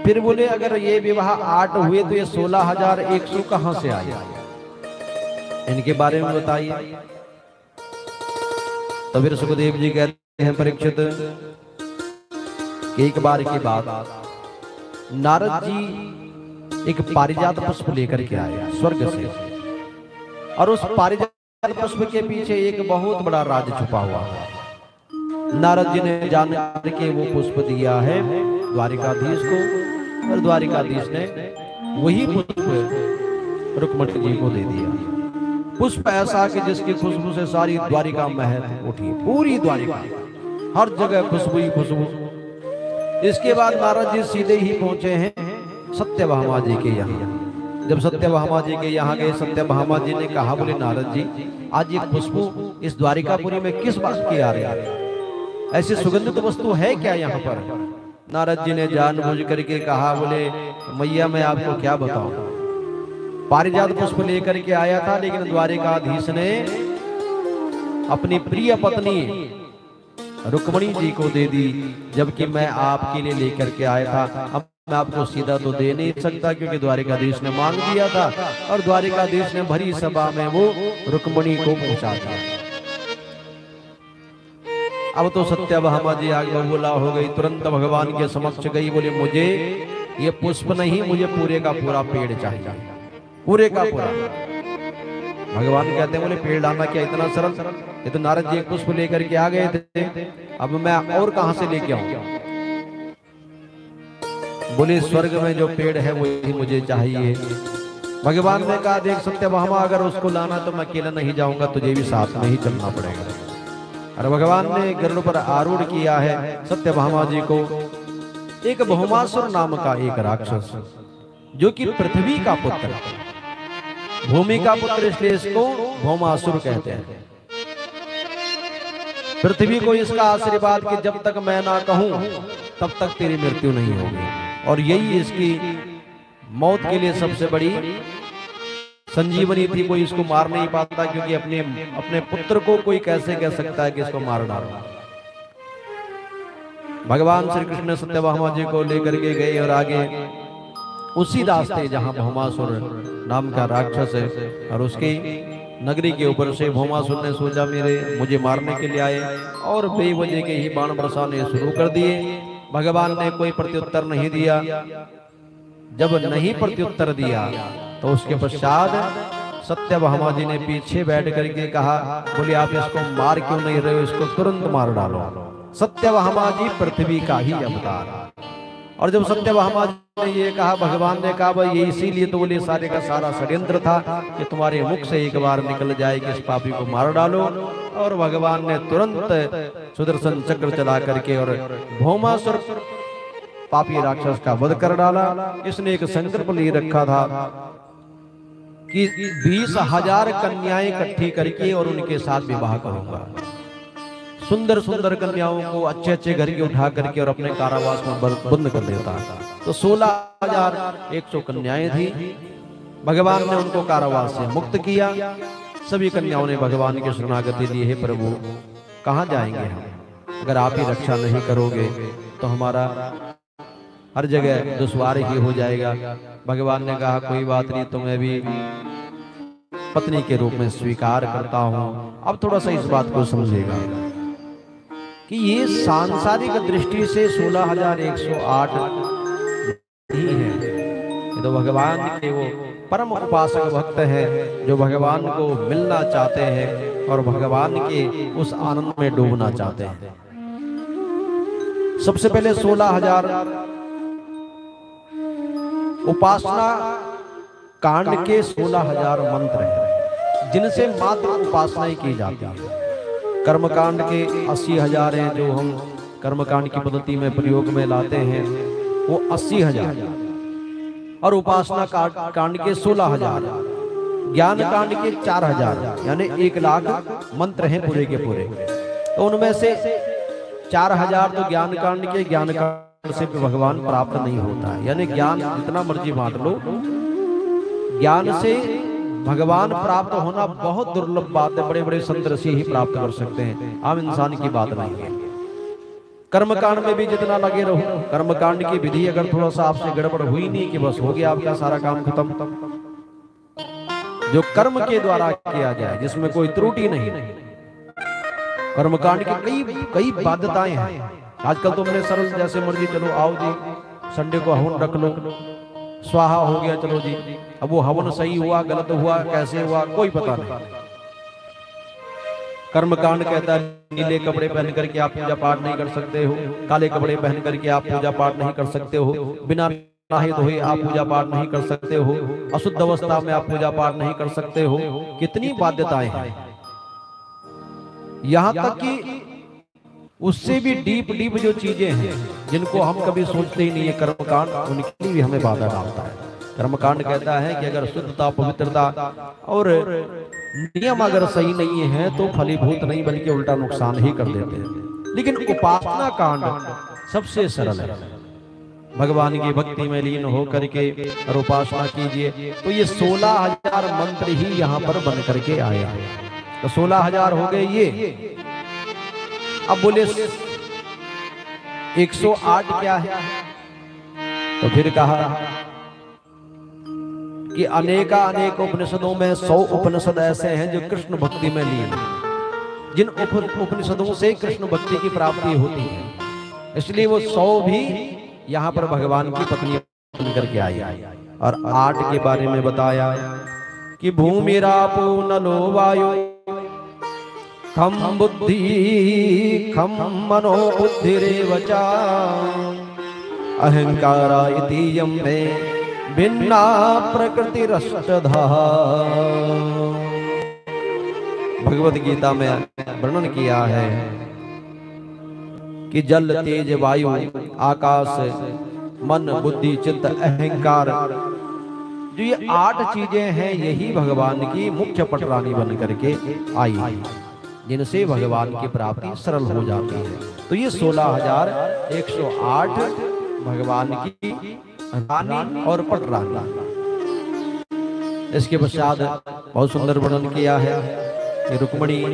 फिर बोले अगर ये विवाह 8 हुए तो ये 16,100 कहां से आए, इनके बारे में बताइए। तो फिर सुखदेव जी कहते हैं परीक्षित एक बार की बात, नारद जी एक पारिजात पुष्प लेकर के आए स्वर्ग से, और उस पारिजात पुष्प के पीछे एक बहुत बड़ा राज छुपा हुआ है। नारद जी ने जान करके वो पुष्प दिया है द्वारिकाधीश को, और द्वारिकाधीश ने वही पुष्प रुक्मणी जी को दे दिया। पुष्प ऐसा कि जिसकी खुशबू से सारी द्वारिका महक उठी, पूरी द्वारिका, हर जगह खुशबू ही खुशबू। इसके बाद नारद जी सीधे ही पहुंचे हैं सत्यभामा जी के यहाँ। जब सत्यभामा जी के यहाँ गए, सत्यभामा जी ने कहा, बोले नारद जी, आज ये खुशबू इस द्वारिकापुरी में किस बात की आ रही है? ऐसी सुगंधित वस्तु है क्या यहाँ पर? नारद जी ने जानबूझ करके कहा, बोले मैया मैं आपको क्या बताऊं, पारिजात पुष्प लेकर के आया था, लेकिन द्वारिकाधीश ने अपनी प्रिय पत्नी रुक्मणी जी को दे दी, जबकि मैं आपके लिए लेकर के आया था। अब मैं आपको सीधा तो दे नहीं सकता, क्योंकि द्वारिकाधीश ने मांग दिया था, और द्वारिकाधीश ने भरी सभा में वो रुक्मणी को पहुंचा दिया। अब तो सत्यभामा जी आग बबूला हो गई, तुरंत भगवान के समक्ष गई, बोले मुझे ये पुष्प नहीं, मुझे पूरे का पूरा पेड़ चाहिए, पूरे का पूरा। भगवान कहते हैं, बोले पेड़ लाना क्या इतना सरल? ये तो नारद जी एक पुष्प लेकर के आ गए थे, अब मैं और कहां से लेके आऊं? बोले स्वर्ग में जो पेड़ है वही मुझे चाहिए। भगवान ने कहा, देख सत्यभामा, अगर उसको लाना तो मैं अकेला नहीं जाऊंगा, तुझे भी साथ में ही चलना पड़ेगा। और भगवान ने गरुड़ पर आरूढ़ किया है सत्यभामा जी को। एक भौमासुर नाम का एक राक्षस, जो कि पृथ्वी का पुत्र, भूमि का पुत्र, इसलिए इसको भौमासुर कहते हैं। पृथ्वी को इसका आशीर्वाद कि जब तक मैं ना कहूं तब तक तेरी मृत्यु नहीं होगी, और यही इसकी मौत के लिए सबसे बड़ी संजीवनी थी। कोई इसको मार नहीं पाता, क्योंकि अपने पुत्र को कोई कैसे कह सकता है कि इसको मार डालो। भगवान श्री कृष्ण ने सत्यभामा जी को लेकर के गए, और आगे उसी रास्ते जहां भौमासुर नाम का राक्षस है, और उसकी नगरी के ऊपर से भौमासुर ने सोचा मुझे मारने के लिए आए, और बेवजह के ही बाण बरसाने शुरू कर दिए। भगवान ने कोई प्रत्युत्तर नहीं दिया। जब नहीं प्रत्युत्तर दिया तो उसके पश्चात सत्यभामा जी ने पीछे बैठ करके कहा, बोले आप इसको मार क्यों नहीं रहे हो, इसको तुरंत मार डालो। सत्यभामा जी पृथ्वी का ही अवतार। और जब सत्यभामा जी ने ये कहा, भगवान ने कहा, भाई ये इसीलिए तो बोले सारे का सारा षड्यंत्र था कि तुम्हारे मुख से एक बार निकल जाए कि इस पापी को मार डालो। और भगवान ने तुरंत सुदर्शन चक्र चला करके और भौमासुर पापी राक्षस का वध कर डाला। इसने एक संकल्प ले रखा था कि 20,000 कन्याएं इकट्ठी करके और उनके साथ विवाह करूंगा। सुंदर सुंदर कन्याओं को अच्छे अच्छे घर के उठा करके और अपने कारावास में बंद कर देता। तो 16,100 कन्याएं थी। भगवान ने उनको कारावास से मुक्त किया। सभी कन्याओं ने भगवान की शरणागति दी, है प्रभु कहाँ जाएंगे हम, अगर आप ही रक्षा नहीं करोगे तो हमारा हर जगह दुश्वार ही हो जाएगा। भगवान ने कहा, कोई बात नहीं, तुम्हें भी पत्नी के रूप में स्वीकार करता हूं। अब थोड़ा सा इस बात को समझेगा कि ये सांसारिक दृष्टि से 16,108 ही है। ये तो भगवान के वो परम उपासक भक्त हैं जो भगवान को मिलना चाहते हैं और भगवान के उस आनंद में डूबना चाहते हैं। सबसे पहले 16,000 उपासना कांड के 16,000 मंत्र हैं जिनसे मात्र उपासना ही की जाती है। कर्मकांड के 80,000 हैं जो हम कर्मकांड की पद्धति में प्रयोग में लाते हैं, वो 80,000, और उपासना कांड के 16,000, ज्ञान कांड के 4,000, यानी 1,00,000 मंत्र हैं पूरे के पूरे। तो उनमें से 4,000 तो ज्ञान कांड के, ज्ञान कांड से भगवान प्राप्त नहीं होता है, यानी ज्ञान जितना मर्जी बांट लो, ज्ञान से भगवान प्राप्त होना बहुत दुर्लभ बात है। बड़े बड़े संत ऋषि ही प्राप्त कर सकते हैं, आम इंसान की बात नहीं है। कर्मकांड में भी जितना लगे रहो, कर्मकांड की विधि अगर थोड़ा सा आपसे गड़बड़ हुई नहीं कि बस हो गया आपका सारा काम खत्म। जो कर्म के द्वारा किया जाए जिसमें कोई त्रुटि नहीं। कर्मकांड की कई बाध्यताएं हैं। आजकल तो हमने सरल जैसे मर्जी, चलो आओ जी संडे को हवन रख लो, स्वाहा हो गया, चलो जी। अब वो हवन सही हुआ गलत हुआ कैसे हुआ कोई पता नहीं। कर्मकांड कहता है नीले कपड़े पहन करके आप पूजा पाठ नहीं कर सकते हो, काले कपड़े पहन करके आप पूजा पाठ नहीं कर सकते हो, बिना नहाए धोए आप पूजा पाठ नहीं कर सकते हो, अशुद्ध अवस्था में आप पूजा पाठ नहीं कर सकते हो। कितनी बाध्यताएं हैं, यहां तक कि उससे भी डीप डीप जो चीजें हैं जिनको हम कभी सोचते ही नहीं है, कर्मकांड, उनके लिए भी हमें बाधा डालता है। कर्मकांड कहता है कि अगर शुद्धता, पवित्रता और नियम अगर सही नहीं है तो फलीभूत नहीं बल्कि उल्टा नुकसान ही कर देते हैं। लेकिन उपासना कांड सबसे सरल है। भगवान की भक्ति में लीन होकर के और उपासना कीजिए। तो ये 16,000 मंत्र ही यहाँ पर बन करके आए हैं। तो 16,000 हो गए ये। अब बोले 108 क्या है? तो फिर कहा कि अनेक उपनिषदों में 100 उपनिषद ऐसे हैं जो कृष्ण भक्ति में लीन हैं, जिन उपनिषदों से कृष्ण भक्ति की प्राप्ति होती है। इसलिए वो 100 भी यहाँ पर भगवान की पत्नी बन करके आई। और 8 के बारे में बताया कि भूमिरापो नलो वायु खम बुद्धि खम मनो बुद्धिरेव च अहंकारा इति यम में भिन्ना प्रकृति रष्टधा। भगवत गीता में वर्णन किया है कि जल, तेज, वायु, आकाश, मन, बुद्धि, चित्त, अहंकार, जो ये 8 चीजें हैं, यही भगवान की मुख्य पटरानी बन करके आई, जिनसे भगवान की प्राप्ति सरल हो जाती है। तो ये 16,108 भगवान की रानी और पटरानी। इसके पश्चात बहुत सुंदर वर्णन किया है कि रुक्मिणी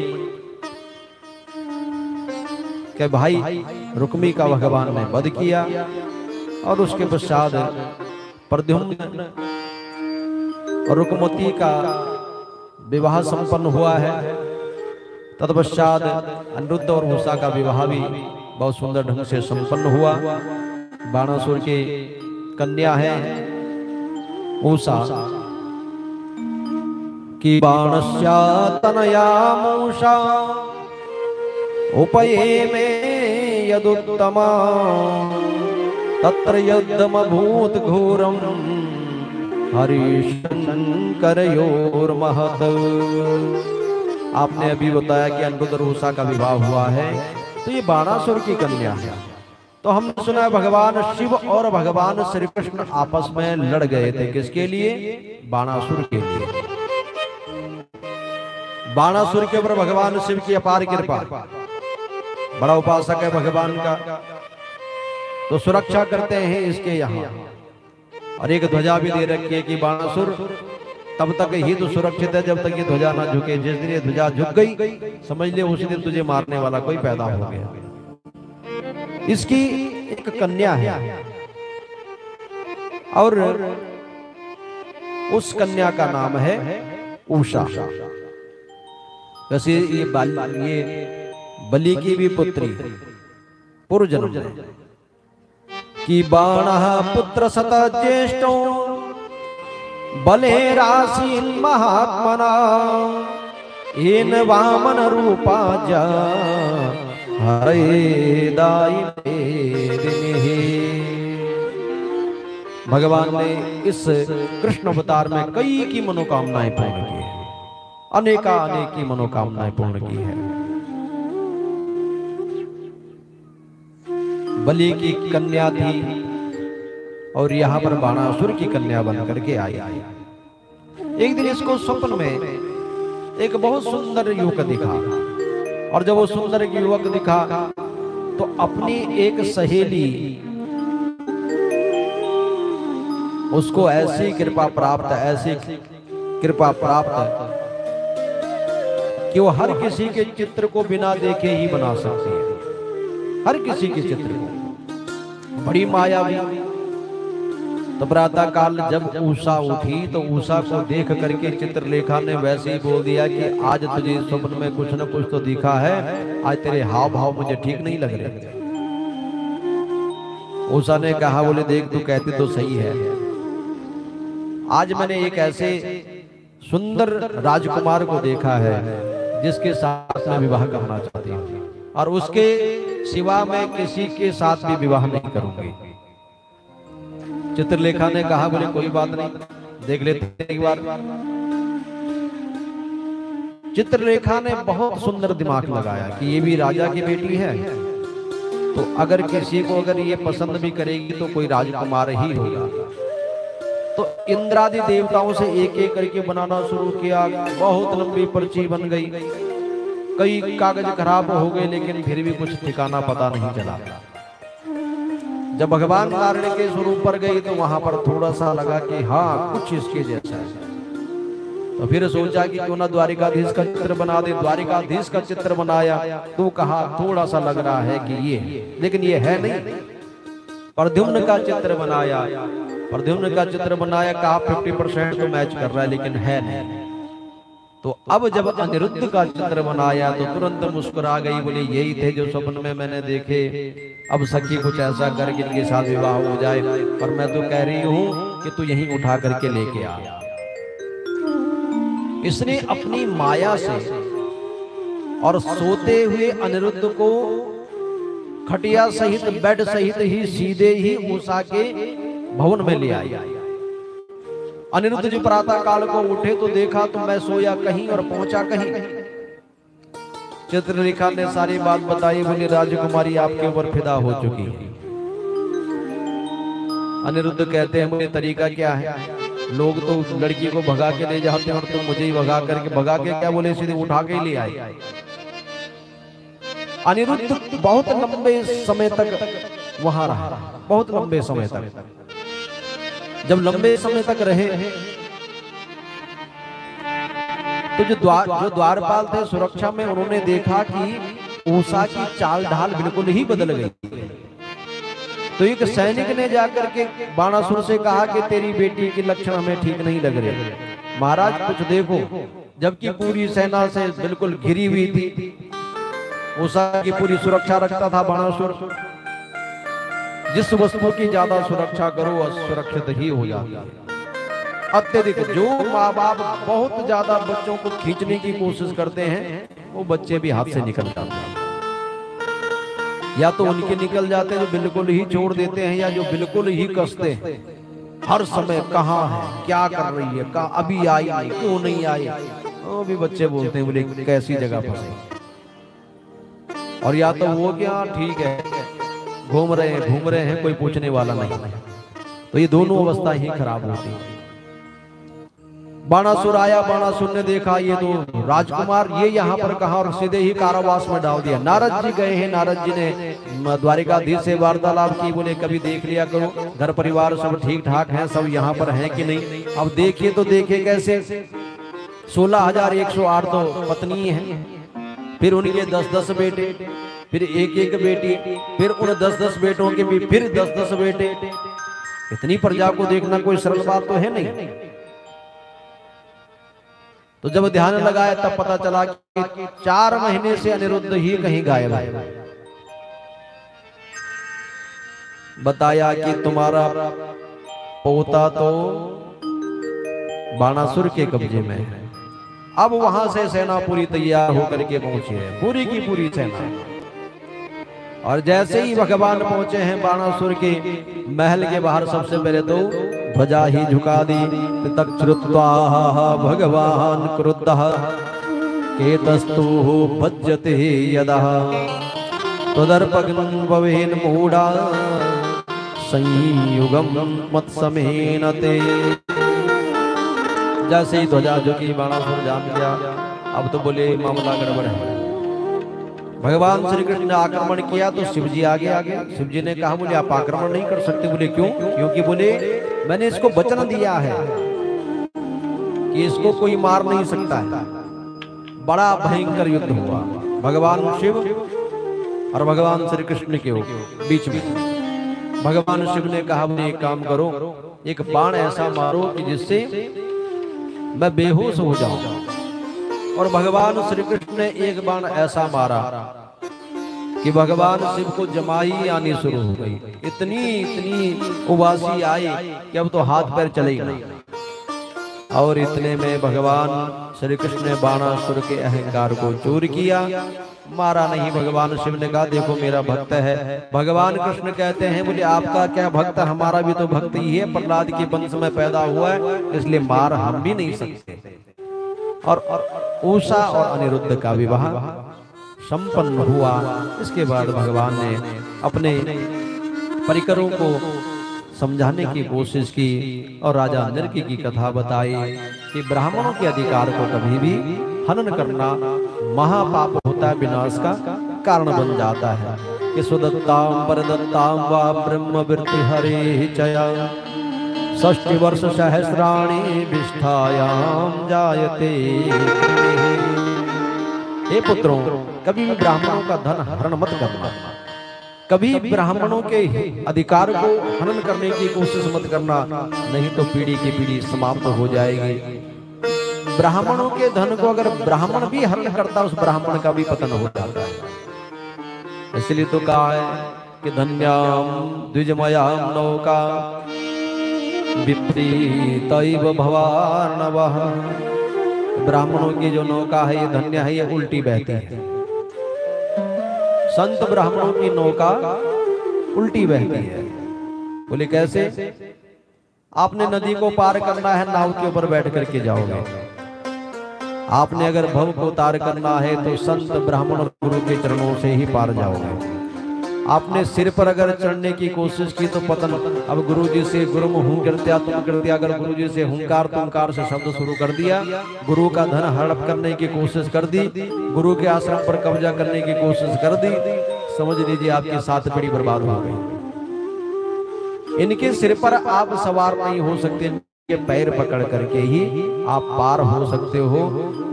के भाई रुक्मी का भगवान ने वध किया और उसके पश्चात प्रद्युम्न और रुक्मती का विवाह संपन्न हुआ है। तत्पश्चात अनिरुद्ध और उषा का विवाह भी बहुत सुंदर ढंग से संपन्न हुआ। बाणासुर की कन्या है उषा की बाणस्या तनया मूषा उपये में यदुत्तमा तत्र यद्दमभूत घोरम हरिशंकरयोर महत। आपने अभी बताया कि अनिरुद्ध और उषा का विवाह हुआ है, तो ये बाणासुर की कन्या है। तो हमने सुना है भगवान शिव और भगवान श्री कृष्ण आपस में लड़ गए थे। किसके लिए? बाणासुर के लिए। बाणासुर के ऊपर भगवान शिव की अपार कृपा, बड़ा उपासक है भगवान का, तो सुरक्षा करते हैं इसके यहाँ। और एक ध्वजा भी दे रखी है कि बाणासुर तब तक ही तो सुरक्षित है जब तक ये ध्वजा ना झुके। जिस दिन ये ध्वजा झुक गई समझ ले उसी दिन तुझे मारने वाला कोई पैदा हो गया। इसकी एक कन्या है और उस कन्या का नाम है उषा। वैसे ये बलि की भी पुत्री पूर्व जन्म की बाणः पुत्र सत ज्येष्ठो बले राशि महात्मना इन वामन रूपा जा हरे दायिने। भगवान ने इस कृष्ण अवतार में कई की मनोकामनाएं पूर्ण की है, अनेक की मनोकामनाएं पूर्ण की है। बलि की कन्या थी और यहाँ पर बाणासुर की कन्या बन करके आई। एक दिन इसको स्वप्न में एक बहुत सुंदर युवक दिखा, और जब वो सुंदर युवक दिखा तो अपनी एक सहेली उसको ऐसी कृपा प्राप्त कि वो हर किसी के चित्र को बिना देखे ही बना सकती है। हर किसी के चित्र को, बड़ी मायावी। तो प्रातः काल जब उषा उठी तो उषा को देख करके चित्रलेखा ने वैसे ही बोल दिया कि आज तुझे स्वप्न में कुछ न कुछ तो दिखा है, आज तेरे हाव भाव मुझे ठीक नहीं लग रहे। उषा ने कहा, बोले देख तू कहती तो सही है, आज मैंने एक ऐसे सुंदर राजकुमार को देखा है जिसके साथ मैं विवाह करना चाहती हूँ, और उसके सिवा मैं किसी के साथ भी विवाह नहीं करूंगी। चित्रलेखा ने कहा बोले कोई बात नहीं, देख लेते हैं एक बार। चित्रलेखा ने बहुत सुंदर दिमाग लगाया कि ये भी राजा की बेटी है, तो अगर किसी को अगर ये पसंद भी करेगी तो कोई राजकुमार ही होगा। तो इंद्रादि देवताओं से एक एक करके बनाना शुरू किया। बहुत लंबी पर्ची बन गई, कई कागज खराब हो गए, लेकिन फिर भी कुछ ठिकाना पता नहीं चला। जब भगवान नारायण के स्वरूप पर गई तो वहां पर थोड़ा सा लगा कि हाँ कुछ इसके जैसा है। तो फिर सोचा कि क्यों ना द्वारिकाधीश का चित्र बना दे। द्वारिकाधीश का चित्र बनाया तो कहा थोड़ा सा लग रहा है कि ये, लेकिन ये है नहीं। प्रद्युम्न का चित्र बनाया, प्रद्युम्न का चित्र बनाया, कहा 50% तो मैच कर रहा है, लेकिन है नहीं। तो अब जब अनिरुद्ध का चित्र बनाया तो तुरंत मुस्कुरा गई, बोले यही थे जो स्वप्न में मैंने देखे। अब सखी कुछ ऐसा कर कि इनके साथ विवाह हो जाए, और मैं तो कह रही हूं कि तू यहीं उठा करके लेके आ। इसने अपनी माया से और सोते हुए अनिरुद्ध को खटिया सहित बेड सहित ही सीधे ही उषा के भवन में ले आई। अनिरुद्ध जी प्रातः काल को उठे तो देखा तो मैं सोया कहीं और पहुंचा कहीं। चित्रलेखा ने सारी बात बताई, बोली राजकुमारी आपके ऊपर फिदा हो चुकी है। अनिरुद्ध कहते हैं मुझे तरीका क्या है, लोग तो लड़की को भगा के ले जाते हैं और तुम मुझे ही भगा के क्या बोले सीधे उठा के ले आए। अनिरुद्ध बहुत लंबे समय तक वहां रहा, बहुत लंबे समय तक। जब लंबे समय तक रहे तो जो द्वारपाल थे सुरक्षा में, उन्होंने देखा कि उषा की चाल ढाल बिल्कुल ही बदल गई। तो एक सैनिक ने जाकर के बाणासुर से कहा कि तेरी बेटी के लक्षण हमें ठीक नहीं लग रहे, महाराज कुछ देखो। जबकि पूरी सेना से बिल्कुल घिरी हुई थी, उषा की पूरी सुरक्षा रखता था बाणासुर। जिस वस्तु की ज्यादा सुरक्षा करो असुरक्षित ही हो जाती है। अत्यधिक जो माँ बाप बहुत ज्यादा बच्चों को खींचने की कोशिश करते हैं, वो बच्चे भी हाथ से निकल जाते हैं। या तो उनके निकल जाते हैं जो बिल्कुल ही छोड़ देते हैं, या जो बिल्कुल ही कसते हैं। हर समय कहाँ है, क्या कर रही है, कहाँ अभी आई नहीं, क्यों नहीं आई, वो भी बच्चे बोलते हैं बोले कैसी जगह फंसे। और या तो वो क्या ठीक है घूम रहे हैं कोई पूछने वाला नहीं। तो ये दोनों अवस्था ही खराब होती है। बाणासुर आया, बाणासुर ने देखा ये तो राजकुमार ये यहाँ पर कहा और सीधे ही कारावास में डाल दिया। नारद जी गए हैं, नारद जी ने द्वारिकाधीश से वार्तालाप की, बोले कभी देख लिया करो घर परिवार सब ठीक ठाक हैं, सब यहाँ पर हैं कि नहीं। अब देखिए तो देखे कैसे, 16,108 तो पत्नी है, फिर उनके 10-10 बेटे, फिर एक बेटी, फिर उन 10-10 बेटों के भी फिर 10-10 बेटे। इतनी प्रजा को देखना कोई सरल बात तो है नहीं। तो जब ध्यान लगाया तब पता चला कि 4 महीने से अनिरुद्ध ही कहीं गायब है। बताया कि तुम्हारा पोता तो बाणासुर के कब्जे में है। अब वहां से सेना पूरी तैयार होकर के पहुंची है, पूरी की पूरी सेना। और जैसे ही भगवान पहुंचे हैं बाणासुर के महल के बाहर, सबसे पहले तो ध्वजा ही झुका दी। तच्छ्रुत्वा भगवान क्रुद्धः केतस्तु भज्यते यदः तदर्पग्नं भवेन मूढा संयुगं मत्समेनते। जैसे ही ध्वजा झुकी बाणासुर जान गया, अब तो बोले मामला गड़बड़ है। भगवान श्री कृष्ण ने आक्रमण किया तो शिव जी आगे आ गए। शिव जी ने कहा बोले आप आक्रमण नहीं कर सकते। बोले क्यों? क्योंकि बोले मैंने इसको वचन दिया है कि इसको कोई मार नहीं सकता है। बड़ा भयंकर युद्ध हुआ भगवान शिव और भगवान श्री कृष्ण के बीच में। भगवान शिव ने कहा बोले एक काम करो, एक बाण ऐसा मारो कि जिससे मैं बेहोश हो जाऊं। और भगवान श्री कृष्ण ने एक बाण ऐसा मारा कि भगवान शिव को जमाई आनी शुरू हो गई। इतनी उबासी आई कि अब तो हाथ पैर चले ही नहीं। और इतने में भगवान श्री कृष्ण ने बाणासुर के अहंकार को चूर किया, मारा नहीं। भगवान शिव ने कहा देखो मेरा भक्त है। भगवान कृष्ण कहते हैं बोले आपका क्या भक्त, हमारा भी तो भक्त ही है, प्रहलाद के वंश में पैदा हुआ है, इसलिए मार हम भी नहीं सकते। और उषा और अनिरुद्ध का विवाह संपन्न हुआ। इसके बाद भगवान ने अपने परिकरों को समझाने की कोशिश की और राजा नृत्य की कथा बताई कि ब्राह्मणों के अधिकार को कभी भी हनन करना महापाप होता है, विनाश का कारण बन जाता है। कि सुदत्ताम परदत्ताम वा ब्रह्म वृत्ति हरे चया 60 वर्ष सहस्राणि विष्ठायाम जायते। हे पुत्रों, कभी भी ब्राह्मणों का धन हरण मत करना, कभी ब्राह्मणों के अधिकार को हनन करने की कोशिश मत करना, नहीं तो पीढ़ी की पीढ़ी समाप्त हो जाएगी। ब्राह्मणों के धन को अगर ब्राह्मण भी हरण करता, उस ब्राह्मण का भी पतन हो जाता है। इसलिए तो कहा है कि धन्याम द्विजमयाम नौका विपरीतैव भवार्णवः। ब्राह्मणों की जो नौका है ये धन्य है, ये उल्टी बहती है। संत ब्राह्मणों की नौका उल्टी बहती है। बोले कैसे? आपने नदी को पार करना है, नाव के ऊपर बैठ करके जाओगे। आपने अगर भव को तार करना है तो संत ब्राह्मण और गुरु के चरणों से ही पार जाओगे। आपने सिर पर अगर चढ़ने की कोशिश की तो पतन। अब गुरु जी से गुरुम हूं कृत्या तुम कृत्या, अगर गुरु जी से हुंकार तुमकार से शब्द शुरू कर दिया, गुरु का धन हड़प करने की कोशिश कर दी, गुरु के आश्रम पर कब्जा करने की कोशिश कर दी, समझ लीजिए आपकी 7 पीढ़ी बर्बाद हो गई। इनके सिर पर आप सवार नहीं हो सकते, इनके पैर पकड़ करके ही आप पार हो सकते हो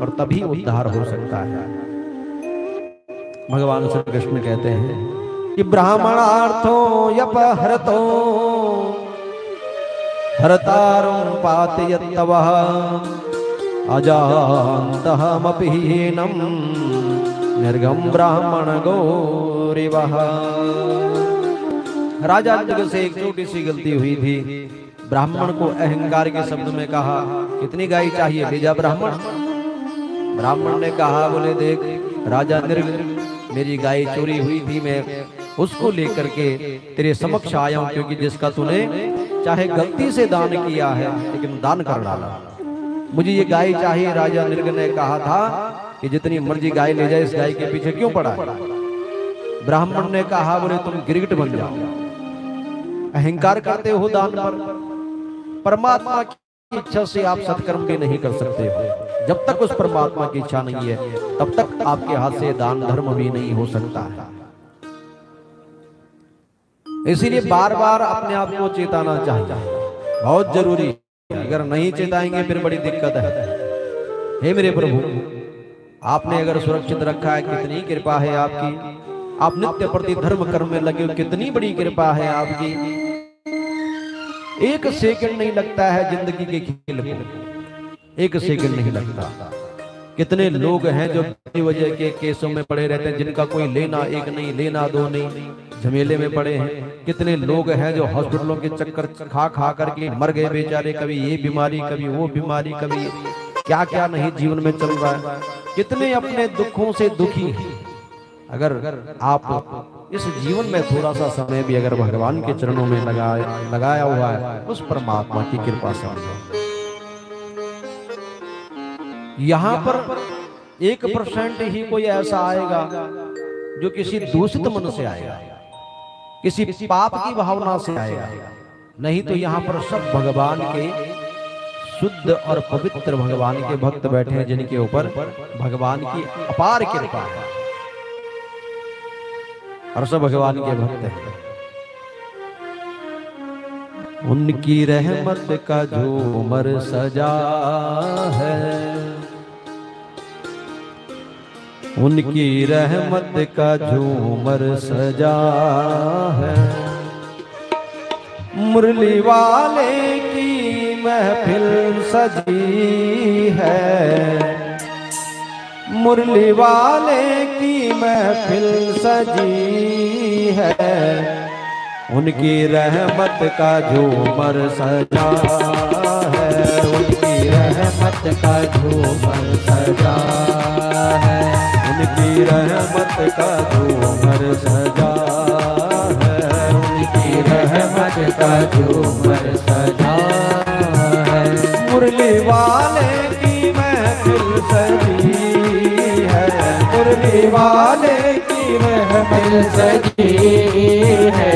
और तभी उद्धार हो सकता है। भगवान श्री कृष्ण कहते हैं कि ब्राह्मणार्थो यपहरतो हरतारं पातयत्तवः अजान्तहमपि हीनं निर्गम ब्राह्मण गौरिवः। राजा जग से एक छोटी सी गलती हुई थी। ब्राह्मण को अहंकार के शब्द में कहा कितनी गाय चाहिए, ले जा ब्राह्मण। ब्राह्मण ने कहा बोले देख राजा निर्ग, मेरी गाय चोरी हुई थी, मैं उसको लेकर के तेरे समक्ष आया हूं, क्योंकि जिसका तूने चाहे गलती से दान किया है लेकिन दान कर डाला, मुझे ये गाय चाहिए। राजा निर्ग ने कहा था कि जितनी मर्जी गाय ले जाए, इस गाय के पीछे क्यों पड़ा है? ब्राह्मण ने कहा बोले तुम गिरगिट बन जाओ, अहंकार करते हो दान पर। परमात्मा की इच्छा से आप सत्कर्म भी नहीं कर सकते हो। जब तक उस परमात्मा की इच्छा नहीं है तब तक आपके हाथ से दान धर्म भी नहीं हो सकता है। इसीलिए बार बार अपने आप को चेताना चाहिए, बहुत जरूरी है। अगर नहीं चेताएंगे फिर बड़ी दिक्कत है। हे मेरे प्रभु, आपने अगर सुरक्षित रखा है, कितनी कृपा है आपकी। आप नित्य प्रति धर्म कर्म में लगे हो, कितनी बड़ी कृपा है आपकी। एक सेकंड नहीं लगता है जिंदगी के खेल को, एक सेकंड नहीं लगता। कितने लोग हैं जो वजह के केसों में पड़े रहते हैं, जिनका कोई लेना एक नहीं, लेना दो नहीं, झमेले में पड़े हैं। कितने लोग हैं जो हॉस्पिटलों के चक्कर खा खा करके मर गए बेचारे, कभी ये बीमारी कभी वो बीमारी, कभी क्या क्या नहीं जीवन में चल रहा है। कितने अपने दुखों से दुखी हैं। अगर आप इस जीवन में थोड़ा सा समय भी अगर भगवान के चरणों में लगाया हुआ है, उस परमात्मा की कृपा से यहाँ पर 1% ही कोई ऐसा आएगा जो किसी दूषित मन से आएगा, किसी पाप की भावना से आएगा। नहीं तो यहाँ पर सब भगवान के शुद्ध और पवित्र भगवान के भक्त बैठे हैं, जिनके ऊपर भगवान की अपार कृपा है और सब भगवान के भक्त हैं। उनकी रहमत का झूमर सजा है, उनकी रहमत का झूमर सजा है। मुरली वाले की महफिल सजी है, मुरली वाले की महफिल सजी है। उनकी रहमत का झूमर सजा है, उनकी रहमत रहमत का झूमर सजा है, उनकी रहमत का झूमर सजा है, उनकी रहमत का झूमर सजा है। मुरली वाले की महफिल सजी है, मुरली वाले की महफिल सजी है,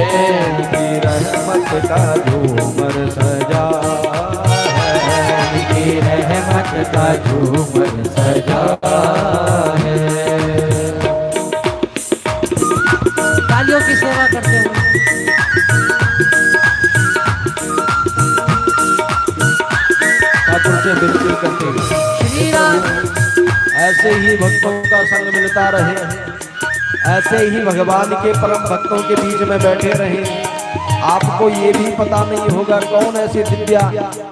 उनकी रहमत का झूमर सजा है, उनकी रहमत का झूमर सजा है। तालियों की सेवा करते हैं। ठाकुर से विनती करते हैं श्री राम। ऐसे ही भक्तों का संग मिलता रहे, ऐसे ही भगवान के परम भक्तों के बीच में बैठे रहे। आपको ये भी पता नहीं होगा कौन ऐसी दिव्या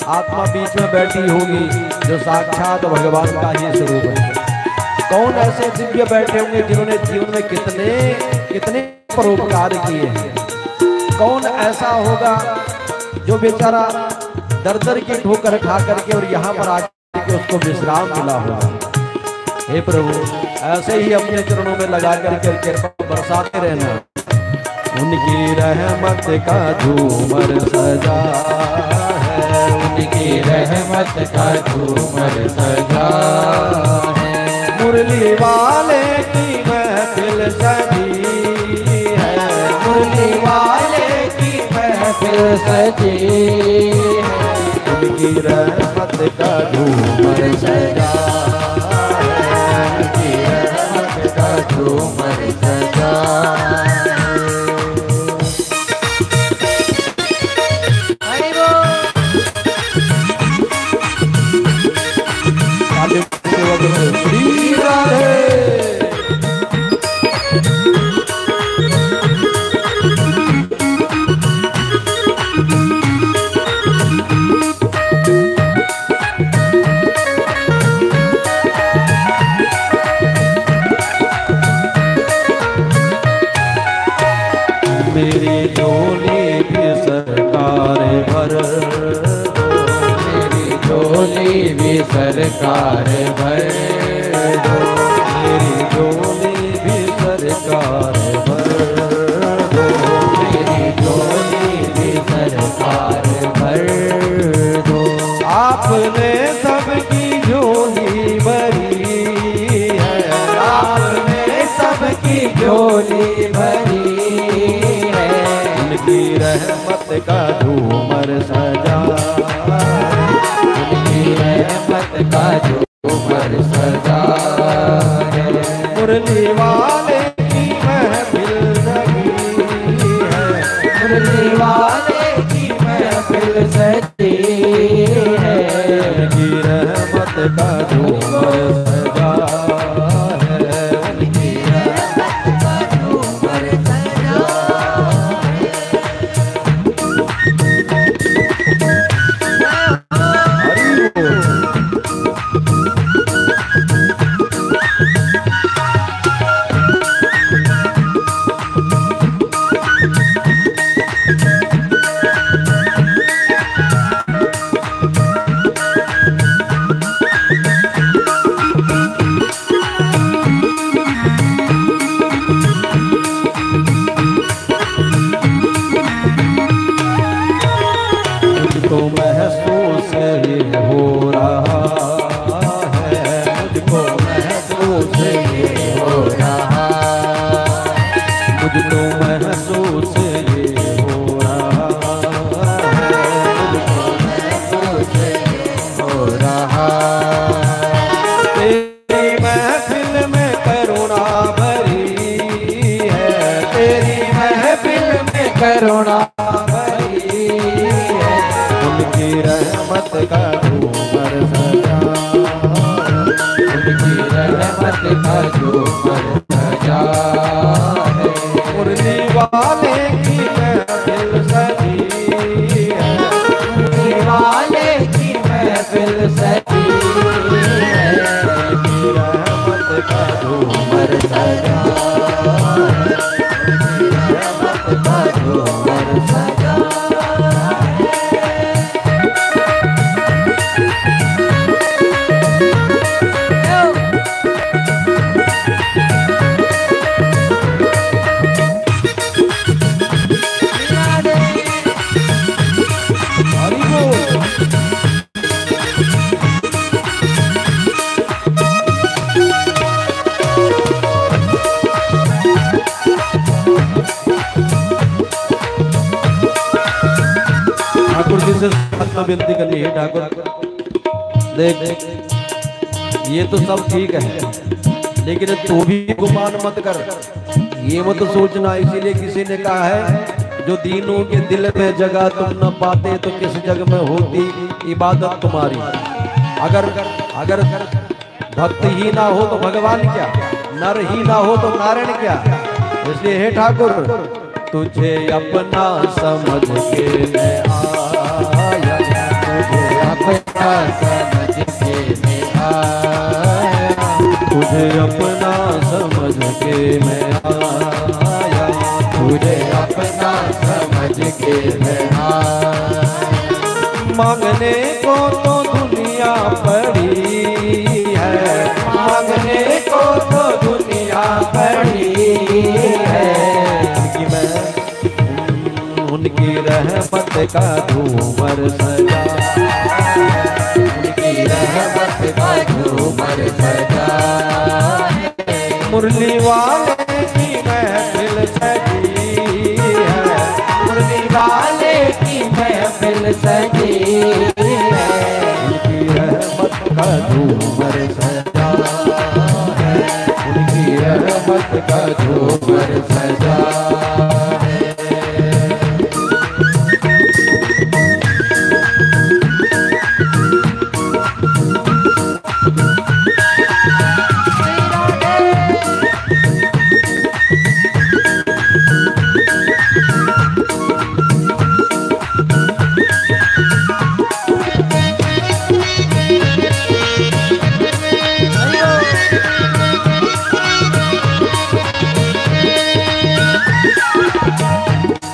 आत्मा बीच में बैठी होगी जो साक्षात भगवान का ही स्वरूप है। कौन ऐसे दिव्य बैठे होंगे जिन्होंने जीवन में कितने कितने परोपकार किए हैं। कौन ऐसा होगा जो बेचारा दर दर की ठोकर खा करके और यहाँ पर आके उसको विश्राम मिला होगा। हे प्रभु, ऐसे ही अपने चरणों में लगा करके कृपा बरसाते रहना। उनकी रहमत का झूमर सजा है, उनकी रहमत का झूमर सजा है, मुरली वाले की महफिल सजी है, मुरली वाले की महफिल सजी है, उनकी रहमत का झूमर सजा है, उनकी रहमत का झूमर सजा है। श्री राधे। मेरी झोली भी सरकार भर दो, मेरी झोली भी सरकार भर दो, मेरी झोली भी सरकार भर दो, मेरी झोली भी सरकार भर दो। आपने सबकी झोली भरी है, आपने सबकी झोली भरी है, उनकी रहमत का झूमर सजा है, उनकी रहमत का झूमर सजा है, मुरली वाले की महफिल लगी है, मुरली वाले की महफिल सजी है, उनकी रहमत का झूमर सजा है, उनकी रहमत का झूमर सजा हरि बोल। मुझको महसूस ये हो रहा है, मुझको महसूस ये हो रहा, मुझको महसूस ये हो रहा है, मुझको महसूस हो रहा, तेरी महफिल में करुणा भरी है, तेरी महफिल में करुणा भरी है, उनकी रहमत का झूमर सजा, उनकी रहमत का झूमर सजा है, मुरली वाले की महफिल सजी है, मुरली वाले की महफिल सजी है, उनकी रहमत का झूमर सजा है, रहमत का झूमर सजा है। से विनती करनी है ठाकुर, देख ये तो सब ठीक है, लेकिन तू भी गुमान मत कर, ये मत सोचना। इसीलिए किसी ने कहा है जो दीनों के दिल में जगह तुम न पाते तो किस जग में होती इबादत तुम्हारी। अगर भक्त ही ना हो तो भगवान क्या, नर ही ना हो तो नारायण क्या। इसलिए हे ठाकुर तुझे अपना समझ के मैं आया, तुझे अपना समझ के मैं आया, तुझे अपना समझ के मैं आया, तुझे अपना समझ के मैं आया। मांगने को तो दुनिया पड़ी है, मांगने को तो दुनिया पड़ी है, कि मैं उनकी रहमत का झूमर सजा, उनकी रहमत का झूमर सजा। मुरली वाले की महफिल सजी है, मुरली वाले की महफिल सजी है, उनकी रहमत का झूमर सजा है, उनकी रहमत का झूमर सजा है।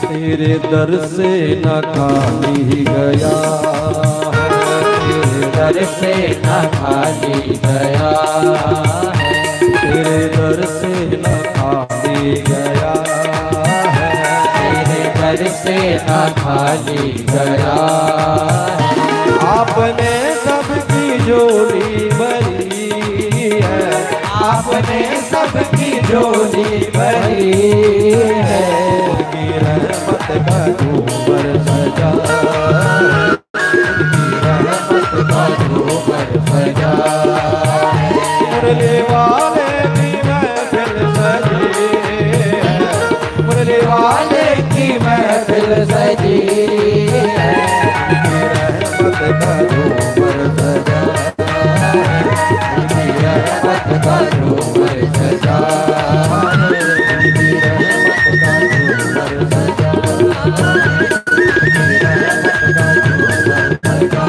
तेरे दर से न खाली गया है, तेरे दर से न खाली गया है, तेरे दर से न खाली गया है, तेरे दर से न खाली गया है। आपने सबकी झोली भरी है, आपने सबकी झोली भरी है, उनकी रहमत का झूमर सजा, उनकी रहमत का झूमर सजा है। मुरली वाले की महफिल सजी है, मुरली वाले की महफिल सजी है, उनकी रहमत का झूमर सजा, उनकी रहमत का झूमर सजा है, उनकी रहमत का झूमर सजा, उनकी रहमत का झूमर सजा।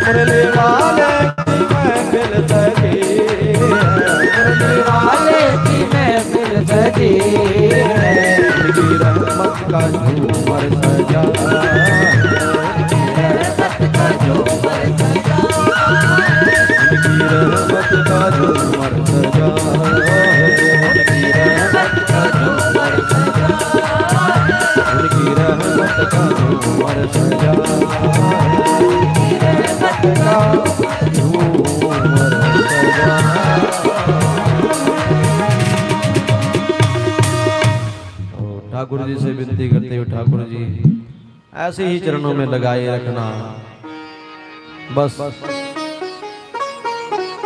मुरली वाले की महफिल सजी है, मुरली वाले की महफिल सजी है, उनकी रहमत का झूमर सजा, उनकी रहमत का झूमर सजा, उनकी रहमत का झूमर सजा, उनकी रहमत का झूमर सजा, उनकी रहमत का झूमर सजा, उनकी रहमत का झूमर सजा। ठाकुर जी से विनती करते हो ठाकुर जी ऐसे ही चरणों में लगाए रखना बस।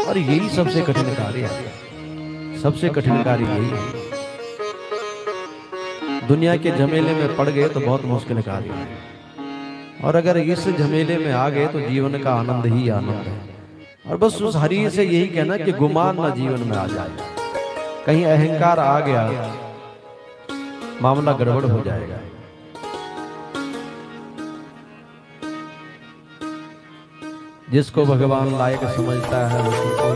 और यही सबसे कठिन कार्य है, सबसे कठिन कार्य यही है। दुनिया के झमेले में पड़ गए तो बहुत मुश्किल कार्य है, और अगर इस झमेले में आ गए तो जीवन का आनंद ही आनंद है। और बस उस हरि से यही कहना कि गुमान ना जीवन में आ जाए, कहीं अहंकार आ गया मामला गड़बड़ हो जाएगा। जिसको भगवान लायक समझता है उसको